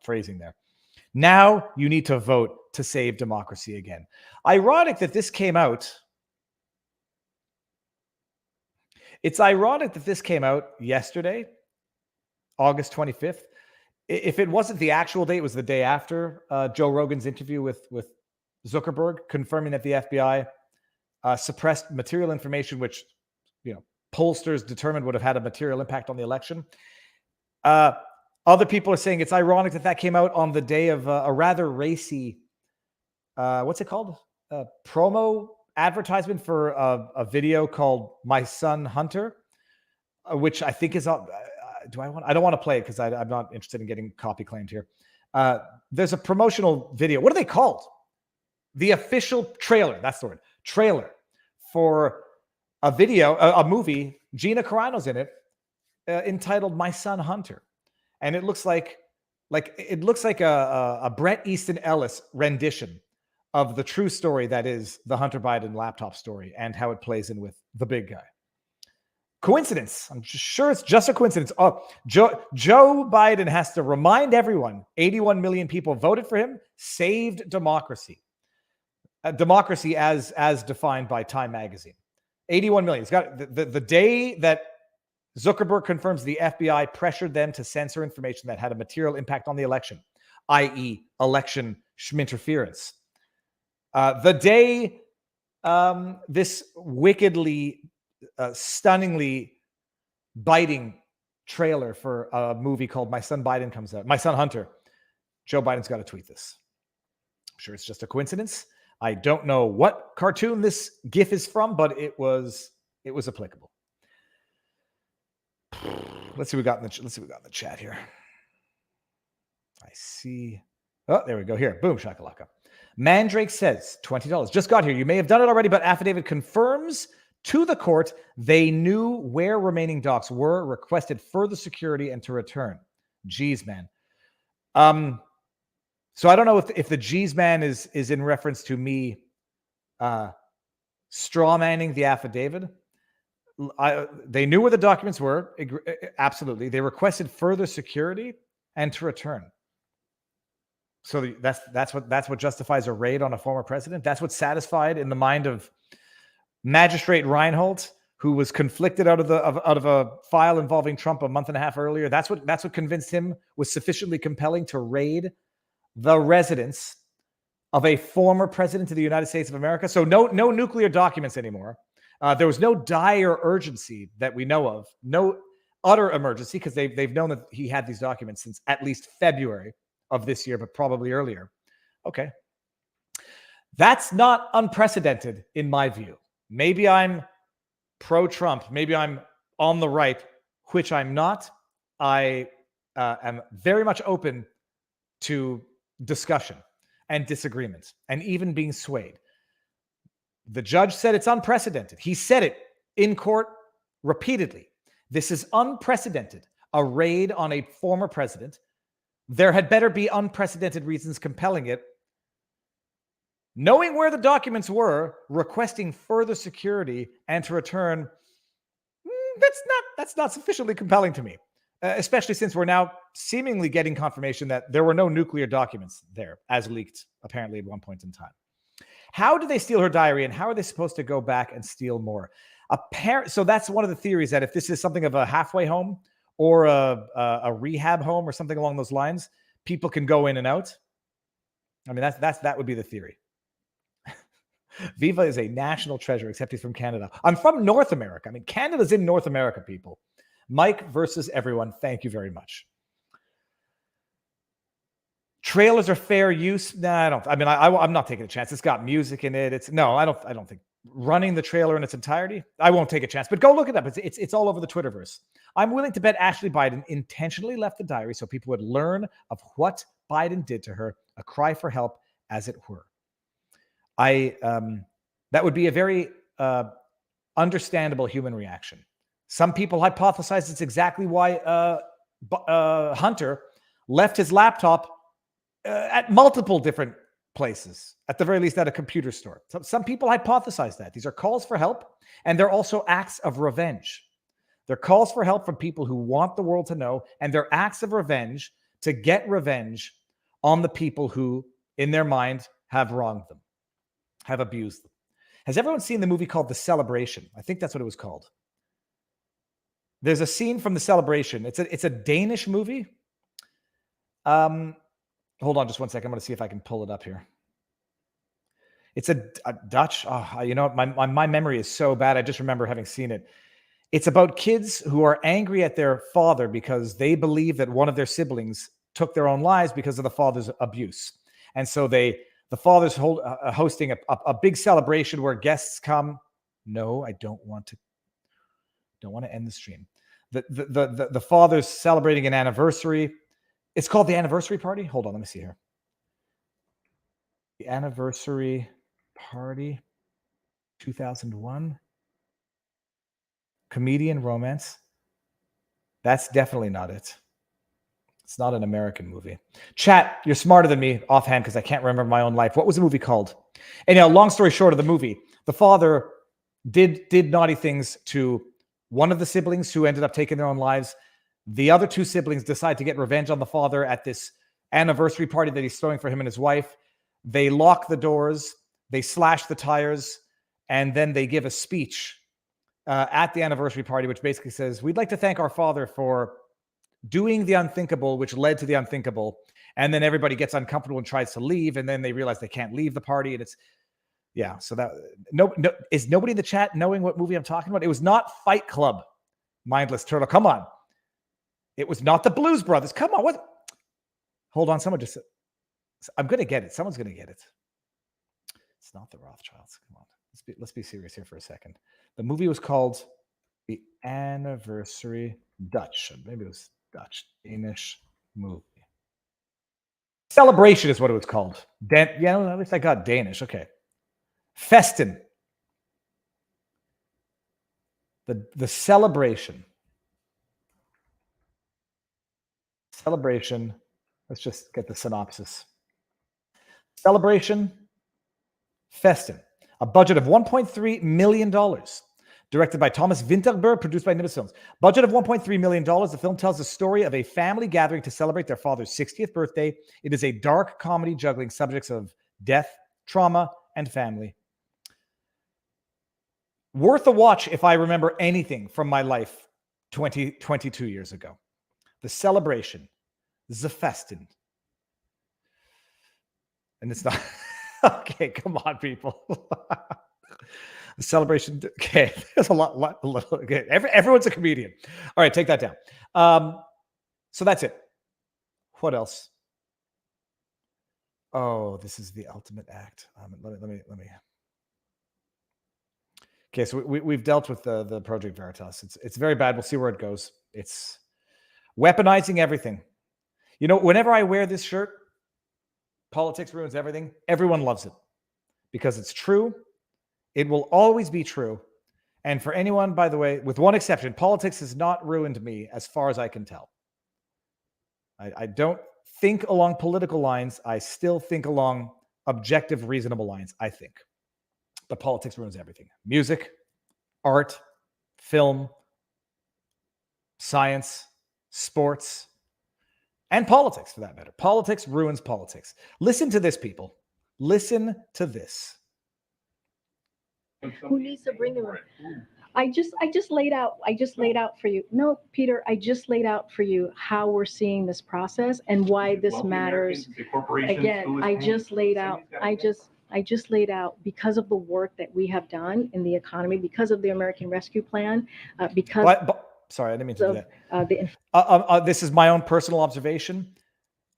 phrasing there. Now you need to vote to save democracy again. Ironic that this came out. It's ironic that this came out yesterday, August 25th. If it wasn't the actual date, it was the day after Joe Rogan's interview with Zuckerberg, confirming that the FBI suppressed material information, which pollsters determined would have had a material impact on the election. Other people are saying it's ironic that came out on the day of a rather racy, what's it called? Promo advertisement for a video called "My Son Hunter," which I think is up. I don't want to play it because I'm not interested in getting copy claimed here. There's a promotional video. What are they called? The official trailer. That's the word. Trailer for a video, a movie. Gina Carano's in it, entitled "My Son Hunter," and it looks like a Bret Easton Ellis rendition of the true story that is the Hunter Biden laptop story and how it plays in with the big guy. Coincidence? I'm sure it's just a coincidence. Oh, Joe Biden has to remind everyone 81 million people voted for him, saved democracy. Democracy as defined by Time magazine. 81 million. It's got the day that Zuckerberg confirms the FBI pressured them to censor information that had a material impact on the election, i.e. election interference. The day this wickedly, stunningly biting trailer for a movie called My Son Biden comes out, My Son Hunter, Joe Biden's got to tweet this. I'm sure it's just a coincidence. I don't know what cartoon this GIF is from, but it was applicable. Let's see what we got in the chat here. I see. Oh, there we go. Here, boom, shakalaka. Mandrake says, $20. Just got here. You may have done it already, but Affidavit confirms to the court they knew where remaining docs were, requested further security, and to return. Geez, man. So I don't know if the geez, man is in reference to me strawmanning the affidavit. They knew where the documents were. Absolutely. They requested further security and to return. So that's what justifies a raid on a former president. That's what satisfied in the mind of Magistrate Reinhold, who was conflicted out of a file involving Trump a month and a half earlier. That's what convinced him was sufficiently compelling to raid the residence of a former president of the United States of America. So no nuclear documents anymore. There was no dire urgency that we know of. No utter emergency because they've known that he had these documents since at least February of this year, but probably earlier. Okay. That's not unprecedented in my view. Maybe I'm pro-Trump. Maybe I'm on the right, which I'm not. I am very much open to discussion and disagreement and even being swayed. The judge said it's unprecedented. He said it in court repeatedly. This is unprecedented. A raid on a former president. There had better be unprecedented reasons compelling it. Knowing where the documents were, requesting further security and to return, that's not sufficiently compelling to me, especially since we're now seemingly getting confirmation that there were no nuclear documents there, as leaked apparently at one point in time. How did they steal her diary, and how are they supposed to go back and steal more? So that's one of the theories, that if this is something of a halfway home or a rehab home or something along those lines, people can go in and out. I mean, that would be the theory. Viva is a national treasure, except he's from Canada. I'm from North America. I mean, Canada's in North America, people. Mike versus everyone. Thank you very much. Trailers are fair use. Nah, I'm not taking a chance. It's got music in it. I don't think running the trailer in its entirety. I won't take a chance, but go look it up. It's all over the Twitterverse. I'm willing to bet Ashley Biden intentionally left the diary so people would learn of what Biden did to her, a cry for help, as it were. That would be a very understandable human reaction. Some people hypothesize it's exactly why Hunter left his laptop at multiple different places, at the very least at a computer store. Some people hypothesize that. These are calls for help, and they're also acts of revenge. They're calls for help from people who want the world to know, and they're acts of revenge to get revenge on the people who, in their mind, have wronged them, have abused them. Has everyone seen the movie called The Celebration? I think that's what it was called. There's a scene from The Celebration. It's a Danish movie. Hold on just one second. I'm going to see if I can pull it up here. It's a Dutch. Oh, you know, my memory is so bad. I just remember having seen it. It's about kids who are angry at their father because they believe that one of their siblings took their own lives because of the father's abuse. And so the father's hosting a big celebration where guests come. No, I don't want to end the stream. The father's celebrating an anniversary. It's called the anniversary party. Hold on, let me see here. The anniversary party, 2001. Comedian romance. That's definitely not it. It's not an American movie. Chat, you're smarter than me offhand because I can't remember my own life. What was the movie called? Anyhow, long story short of the movie, the father did naughty things to one of the siblings who ended up taking their own lives. The other two siblings decide to get revenge on the father at this anniversary party that he's throwing for him and his wife. They lock the doors, they slash the tires, and then they give a speech at the anniversary party, which basically says, we'd like to thank our father for doing the unthinkable, which led to the unthinkable. And then everybody gets uncomfortable and tries to leave. And then they realize they can't leave the party. And so that is nobody in the chat knowing what movie I'm talking about? It was not Fight Club, Mindless Turtle. Come on. It was not the Blues Brothers. Come on. What? Hold on. Someone just, I'm going to get it. Someone's going to get it. It's not the Rothschilds. Come on. Let's be serious here for a second. The movie was called The Anniversary Dutch. Maybe it was Dutch, Danish movie. Celebration is what it was called. Yeah, at least I got Danish. Okay. Festen. The celebration. Celebration. Let's just get the synopsis. Celebration. Festen. A budget of $1.3 million. Directed by Thomas Winterberg, produced by Nimbus Films. Budget of $1.3 million. The film tells the story of a family gathering to celebrate their father's 60th birthday. It is a dark comedy juggling subjects of death, trauma, and family. Worth a watch if I remember anything from my life 22 years ago. The Celebration. The Festen. And it's not... Okay, come on, people. The Celebration. Okay, there's a lot. Okay. Everyone's a comedian. All right, take that down. So that's it. What else? Oh, this is the ultimate act. Let me. Okay, so we've dealt with the Project Veritas. It's very bad. We'll see where it goes. It's weaponizing everything. You know, whenever I wear this shirt, politics ruins everything. Everyone loves it because it's true. It will always be true. And for anyone, by the way, with one exception, politics has not ruined me as far as I can tell. I don't think along political lines. I still think along objective, reasonable lines, I think. But politics ruins everything. Music, art, film, science, sports, and politics, for that matter. Politics ruins politics. Listen to this, people. Listen to this. Who needs to bring him? I just laid out for you. No, Peter, I just laid out for you how we're seeing this process and why this matters. Again, I just laid out because of the work that we have done in the economy, because of the American Rescue Plan, Sorry, I didn't mean to do that. This is my own personal observation.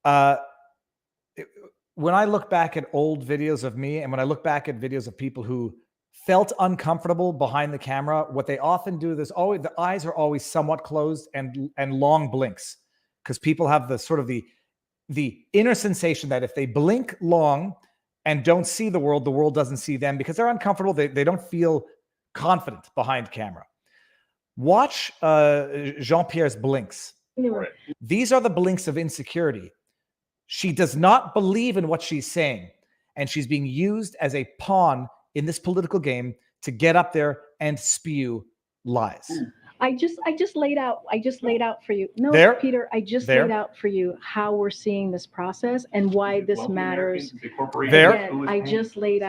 When I look back at old videos of me and when I look back at videos of people who felt uncomfortable behind the camera, what they often do is always the eyes are always somewhat closed and long blinks because people have the sort of the inner sensation that if they blink long, and don't see the world doesn't see them because they're uncomfortable. They don't feel confident behind camera. Watch Jean-Pierre's blinks. Right. These are the blinks of insecurity. She does not believe in what she's saying, and she's being used as a pawn in this political game to get up there and spew lies. I just laid out for you. No, There. Peter, I just There. laid out for you how we're seeing this process and why this matters. There. Again, I just laid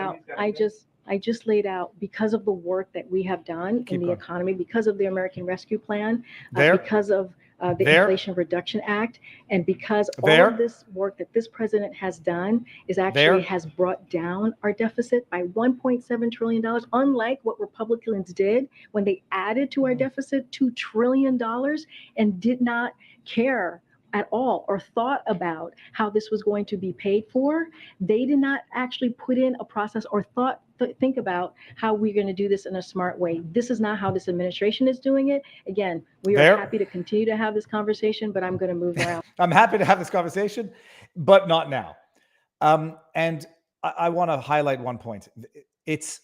out because of the work that we have done Keep in the going. economy, because of the American Rescue Plan, There. because of the There. Inflation Reduction Act, and because There. all of this work that this president has done is There. actually has brought down our deficit by $1.7 trillion, unlike what Republicans did when they added to our deficit $2 trillion and did not care at all or thought about how this was going to be paid for. They did not actually put in a process or think about how we're going to do this in a smart way. This is not how this administration is doing it. Again, we are There. happy to continue to have this conversation, but I'm going to move around. I'm happy to have this conversation, but not now. And I want to highlight one point. It's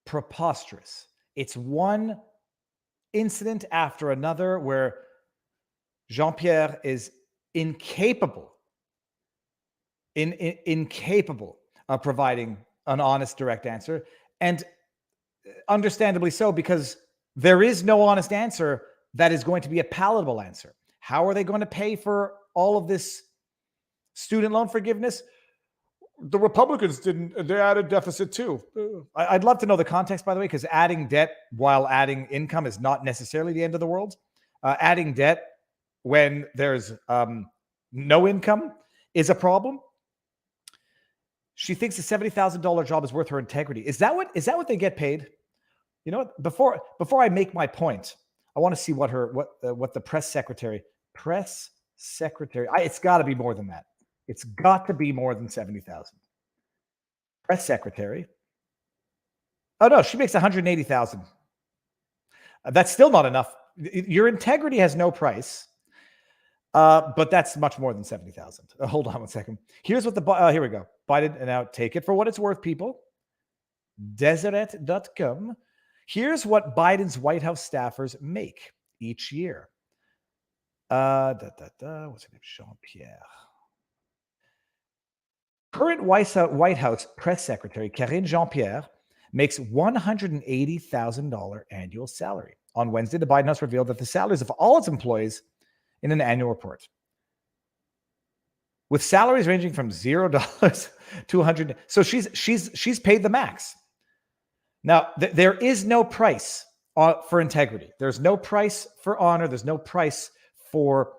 preposterous. It's one incident after another where Jean-Pierre is incapable of providing an honest, direct answer. And understandably so, because there is no honest answer that is going to be a palatable answer. How are they going to pay for all of this student loan forgiveness? The Republicans didn't. They added deficit too. I'd love to know the context, by the way, because adding debt while adding income is not necessarily the end of the world. Adding debt when there's no income is a problem. She thinks a $70,000 job is worth her integrity. Is that what they get paid? You know what? Before I make my point, I want to see what the press secretary. It's got to be more than that. It's got to be more than 70,000. Press secretary. Oh no, she makes 180,000. That's still not enough. Your integrity has no price, but that's much more than 70,000. Hold on one second. Here's what here we go. Biden, and now take it for what it's worth, people. Deseret.com. Here's what Biden's White House staffers make each year. What's her name? Jean-Pierre. Current White House press secretary Karine Jean-Pierre makes $180,000 annual salary. On Wednesday, the Biden House revealed that the salaries of all its employees in an annual report, with salaries ranging from $0 to $100. So she's paid the max. Now there is no price for integrity. There's no price for honor. There's no price for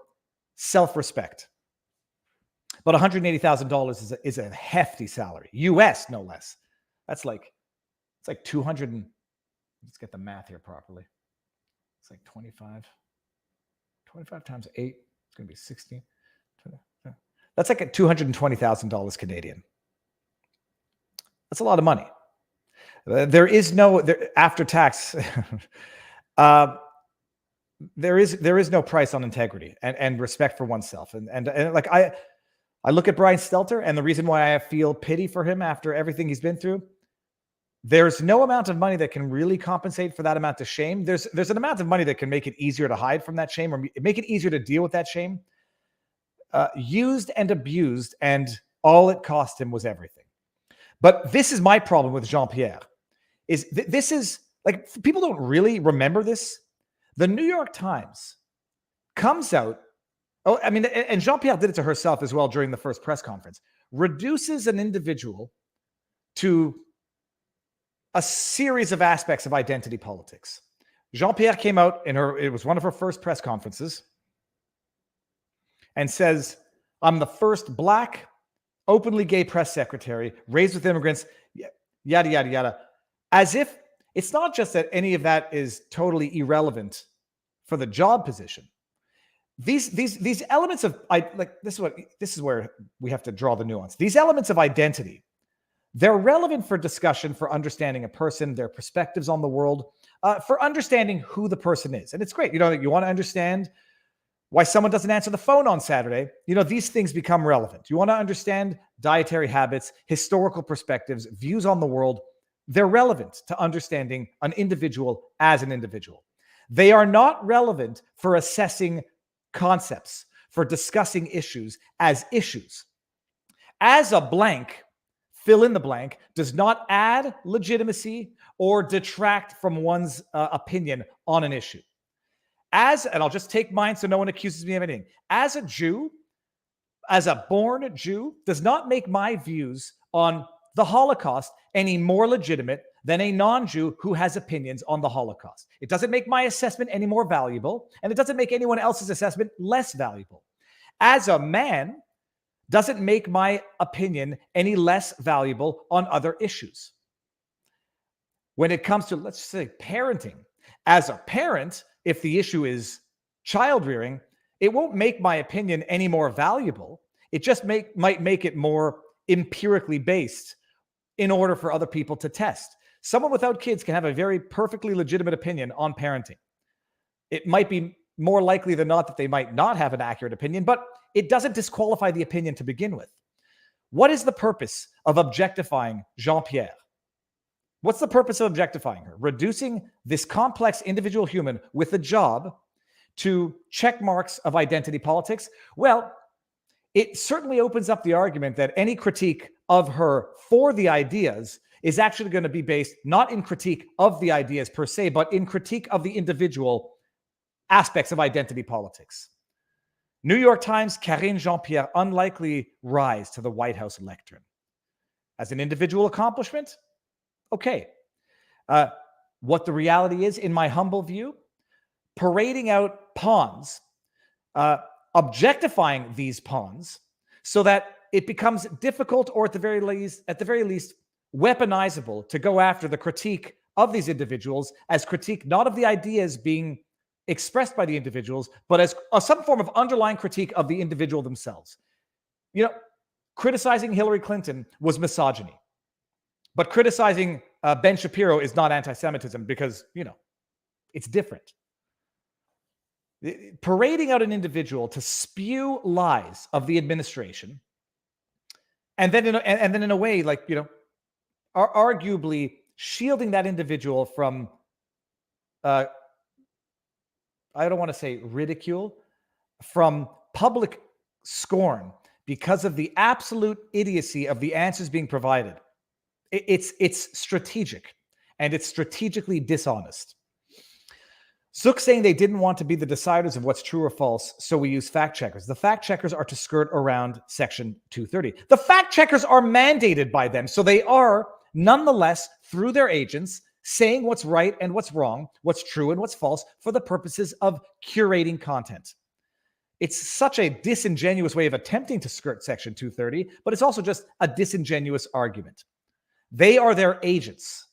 self-respect. But $180,000 is a hefty salary, U.S. no less. It's like 200. Let's get the math here properly. It's like 25 times 8. It's going to be 16. That's like $220,000 Canadian. That's a lot of money. There is no after tax. There is no price on integrity and respect for oneself. And like I look at Brian Stelter, and the reason why I feel pity for him after everything he's been through, there's no amount of money that can really compensate for that amount of shame. There's an amount of money that can make it easier to hide from that shame or make it easier to deal with that shame. Used and abused, and all it cost him was everything. But this is my problem with Jean-Pierre. This is like, people don't really remember this. The New York Times comes out. Oh, I mean, and Jean-Pierre did it to herself as well during the first press conference. Reduces an individual to a series of aspects of identity politics. Jean-Pierre came out it was one of her first press conferences, and says, "I'm the first Black, openly gay press secretary, raised with immigrants," yada, yada, yada. As if it's not just that any of that is totally irrelevant for the job position. These elements of this is where we have to draw the nuance. These elements of identity, they're relevant for discussion, for understanding a person, their perspectives on the world, for understanding who the person is. And it's great. You know, you want to understand why someone doesn't answer the phone on Saturday. These things become relevant. You want to understand dietary habits, historical perspectives, views on the world. They're relevant to understanding an individual as an individual. They are not relevant for assessing concepts, for discussing issues as issues. As a blank, fill in the blank, does not add legitimacy or detract from one's opinion on an issue. And I'll just take mine so no one accuses me of anything. As a Jew, as a born Jew, does not make my views on the Holocaust any more legitimate than a non-Jew who has opinions on the Holocaust. It doesn't make my assessment any more valuable, and it doesn't make anyone else's assessment less valuable. As a man, doesn't make my opinion any less valuable on other issues. When it comes to, let's say, parenting, as a parent, if the issue is child rearing, it won't make my opinion any more valuable. It just might make it more empirically based in order for other people to test. Someone without kids can have a very perfectly legitimate opinion on parenting. It might be more likely than not that they might not have an accurate opinion, but it doesn't disqualify the opinion to begin with. What is the purpose of objectifying Jean-Pierre? What's the purpose of objectifying her? Reducing this complex individual human with a job to check marks of identity politics? Well, it certainly opens up the argument that any critique of her for the ideas is actually going to be based not in critique of the ideas per se, but in critique of the individual aspects of identity politics. New York Times, Karine Jean-Pierre, unlikely rise to the White House lectern. As an individual accomplishment, okay. What the reality is, in my humble view, parading out pawns, objectifying these pawns so that it becomes difficult, or at the very least, weaponizable to go after the critique of these individuals as critique not of the ideas being expressed by the individuals, but as some form of underlying critique of the individual themselves. Criticizing Hillary Clinton was misogyny, but criticizing Ben Shapiro is not anti-Semitism because, it's different. Parading out an individual to spew lies of the administration, and then in a way, arguably shielding that individual from, I don't want to say ridicule, from public scorn because of the absolute idiocy of the answers being provided. It's strategic, and it's strategically dishonest. Zook saying they didn't want to be the deciders of what's true or false, so we use fact checkers. The fact checkers are to skirt around Section 230. The fact checkers are mandated by them, so they are, nonetheless, through their agents, saying what's right and what's wrong, what's true and what's false, for the purposes of curating content. It's such a disingenuous way of attempting to skirt Section 230, but it's also just a disingenuous argument. They are their agents.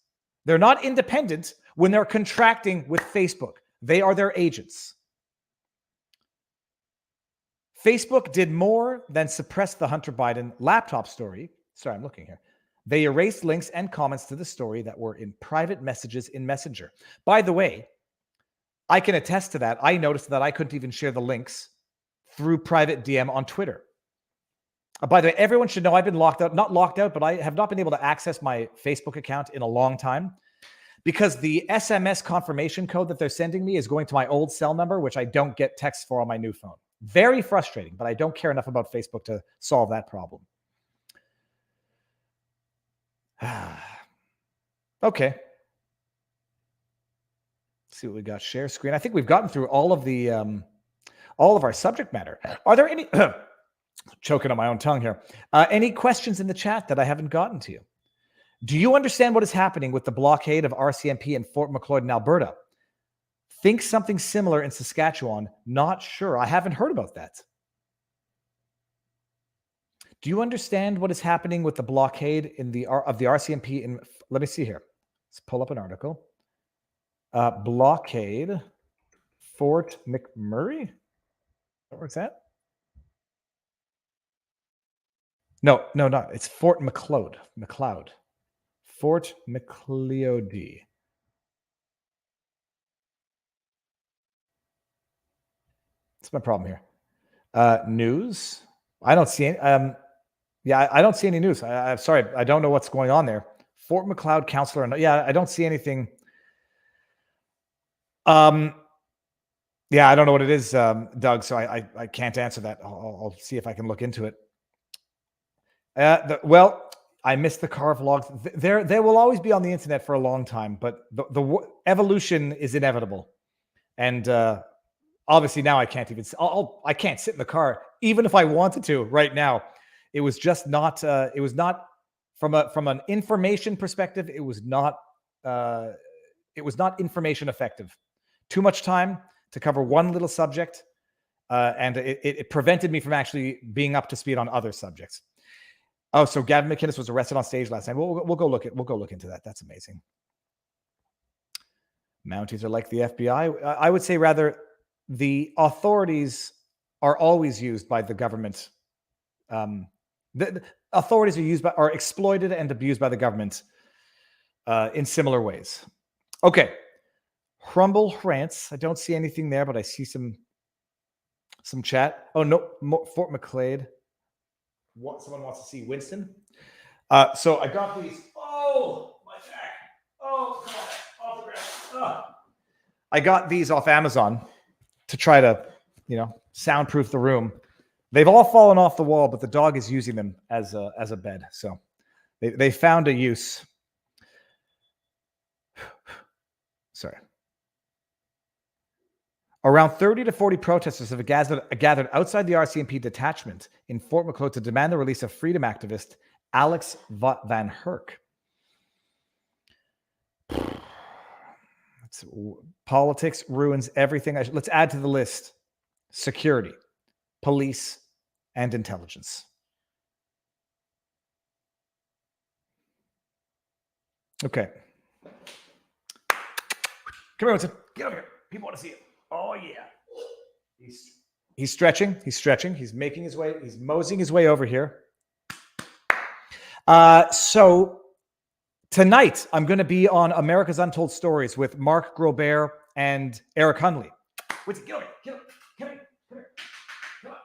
They're not independent when they're contracting with Facebook. They are their agents. Facebook did more than suppress the Hunter Biden laptop story. Sorry, I'm looking here. They erased links and comments to the story that were in private messages in Messenger. By the way, I can attest to that. I noticed that I couldn't even share the links through private DM on Twitter. By the way, everyone should know I've been locked out, not locked out, but I have not been able to access my Facebook account in a long time because the SMS confirmation code that they're sending me is going to my old cell number, which I don't get texts for on my new phone. Very frustrating, but I don't care enough about Facebook to solve that problem. Okay. Let's see what we got. Share screen. I think we've gotten through all of our subject matter. Are there any choking on my own tongue here? Any questions in the chat that I haven't gotten to? Do you understand what is happening with the blockade of RCMP in Fort McLeod in Alberta? Think something similar in Saskatchewan. Not sure. I haven't heard about that. Do you understand what is happening with the blockade of the RCMP in? Let me see here. Let's pull up an article. Blockade Fort McMurray. Where's that? No, not. It's Fort McLeod. Fort McLeod. What's my problem here? News. I don't see any. I don't see any news. I'm sorry. I don't know what's going on there. Fort McLeod counselor. Yeah, I don't see anything. Yeah, I don't know what it is, Doug. So I can't answer that. I'll see if I can look into it. Well, I missed the car vlogs. They will always be on the internet for a long time, but the evolution is inevitable, and obviously now I can't even. I can't sit in the car even if I wanted to right now. It was just not. It was not from an information perspective. It was not information effective. Too much time to cover one little subject, and it prevented me from actually being up to speed on other subjects. Oh, so Gavin McInnes was arrested on stage last night. We'll go look into that. That's amazing. Mounties are like the FBI. I would say rather the authorities are always used by the government. The authorities are exploited and abused by the government in similar ways. Okay. Crumble France. I don't see anything there, but I see some chat. Oh no, Fort McLeod. What someone wants to see Winston. So I got these. Oh, my back. Oh, God. Autograph. Oh. I got these off Amazon to try to, soundproof the room. They've all fallen off the wall, but the dog is using them as a bed. So they found a use. Sorry. Around 30 to 40 protesters have gathered outside the RCMP detachment in Fort McLeod to demand the release of freedom activist Alex Van Herk. Politics ruins everything. Let's add to the list: security, police, and intelligence. Okay. Come here, Winston. Get over here. People want to see it. Oh, yeah. He's stretching. He's stretching. He's making his way. He's moseying his way over here. So tonight, I'm going to be on America's Untold Stories with Mark Grobert and Eric Hunley. Wait, get over here. Come here. Come on.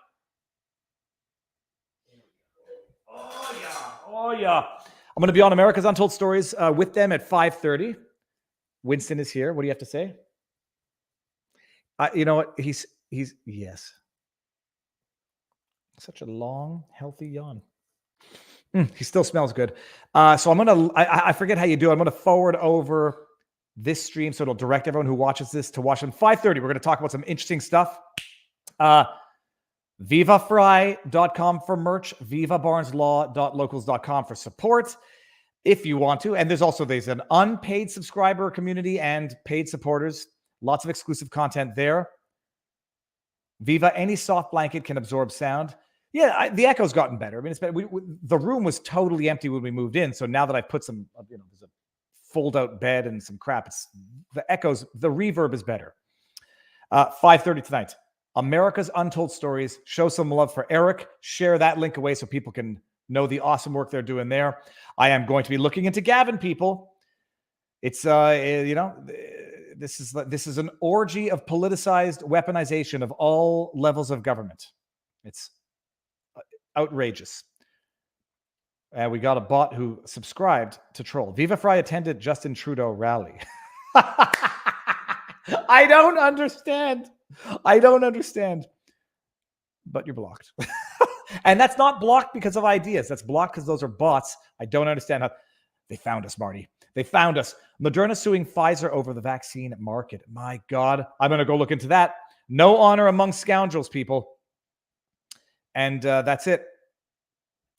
Oh, yeah. I'm going to be on America's Untold Stories with them at 5:30. Winston is here. What do you have to say? You know what? He's yes. Such a long, healthy yawn. He still smells good. So I'm gonna. I forget how you do it. I'm gonna forward over this stream so it'll direct everyone who watches this to watch on 5:30. We're gonna talk about some interesting stuff. VivaFrei.com for merch. VivaBarnesLaw.locals.com for support if you want to. And there's an unpaid subscriber community and paid supporters. Lots of exclusive content there. Viva, any soft blanket can absorb sound. Yeah, the echo's gotten better. I mean, it's better. The room was totally empty when we moved in. So now that I put some, there's a fold-out bed and some crap, the reverb is better. 5:30 tonight. America's Untold Stories. Show some love for Eric. Share that link away so people can know the awesome work they're doing there. I am going to be looking into Gavin, people. It's this is an orgy of politicized weaponization of all levels of government. It's outrageous. And we got a bot who subscribed to troll. Viva Frei attended Justin Trudeau rally. I don't understand. But you're blocked. And that's not blocked because of ideas. That's blocked because those are bots. I don't understand how they found us, Marty. They found us. Moderna suing Pfizer over the vaccine market. My God. I'm going to go look into that. No honor among scoundrels, people. And that's it.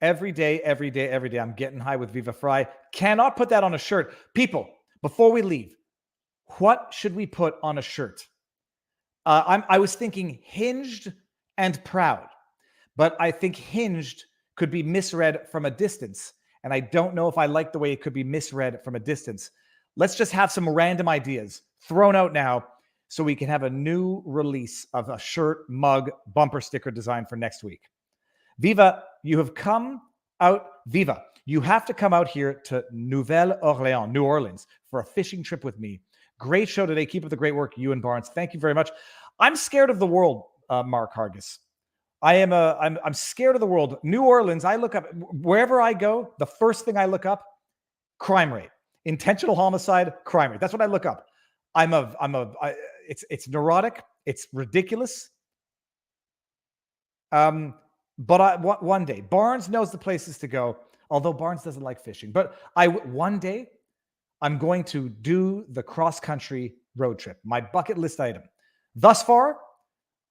Every day, I'm getting high with Viva Frei. Cannot put that on a shirt. People, before we leave, what should we put on a shirt? I was thinking hinged and proud. But I think hinged could be misread from a distance. And I don't know if I like the way it could be misread from a distance. Let's just have some random ideas thrown out now so we can have a new release of a shirt, mug, bumper sticker design for next week. Viva, you have come out. Viva, you have to come out here to Nouvelle-Orléans, New Orleans, for a fishing trip with me. Great show today. Keep up the great work, you and Barnes. Thank you very much. I'm scared of the world. Mark Hargis. I'm scared of the world. New Orleans, I look up wherever I go. The first thing I look up, crime rate, intentional homicide, crime rate. That's what I look up. It's neurotic. It's ridiculous. But one day, Barnes knows the places to go. Although Barnes doesn't like fishing, but one day I'm going to do the cross-country road trip. My bucket list item. Thus far,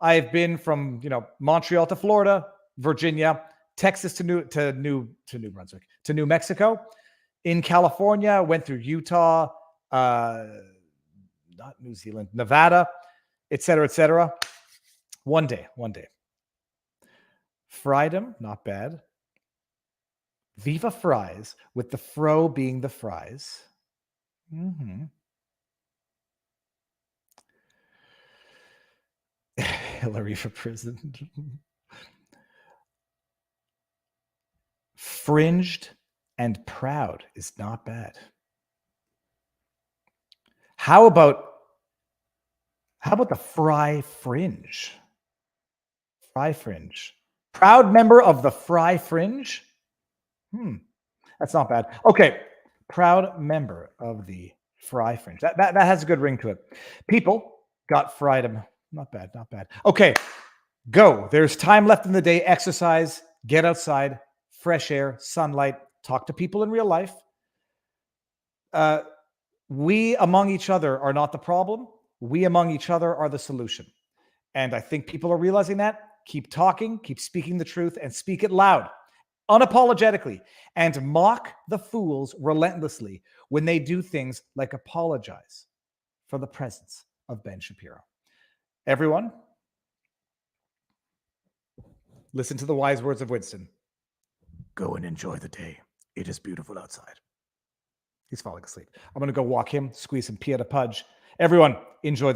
I've been from Montreal to Florida, Virginia, Texas to New Brunswick, to New Mexico. In California, went through Utah, not New Zealand, Nevada, et cetera, et cetera. One day. Friedom, not bad. Viva fries, with the fro being the fries. Hillary for president. Fringed and proud is not bad. How about the Fry Fringe? Fry Fringe. Proud member of the Fry Fringe? That's not bad. Okay. Proud member of the Fry Fringe. That has a good ring to it. People got Friedom. Not bad. Okay. Go. There's time left in the day. Exercise. Get outside. Fresh air. Sunlight. Talk to people in real life. We among each other are not the problem. We among each other are the solution. And I think people are realizing that. Keep talking, keep speaking the truth, and speak it loud, unapologetically, and mock the fools relentlessly when they do things like apologize for the presence of Ben Shapiro. Everyone, listen to the wise words of Winston. Go and enjoy the day. It is beautiful outside. He's falling asleep. I'm going to go walk him, squeeze some Pieta Pudge. Everyone, enjoy the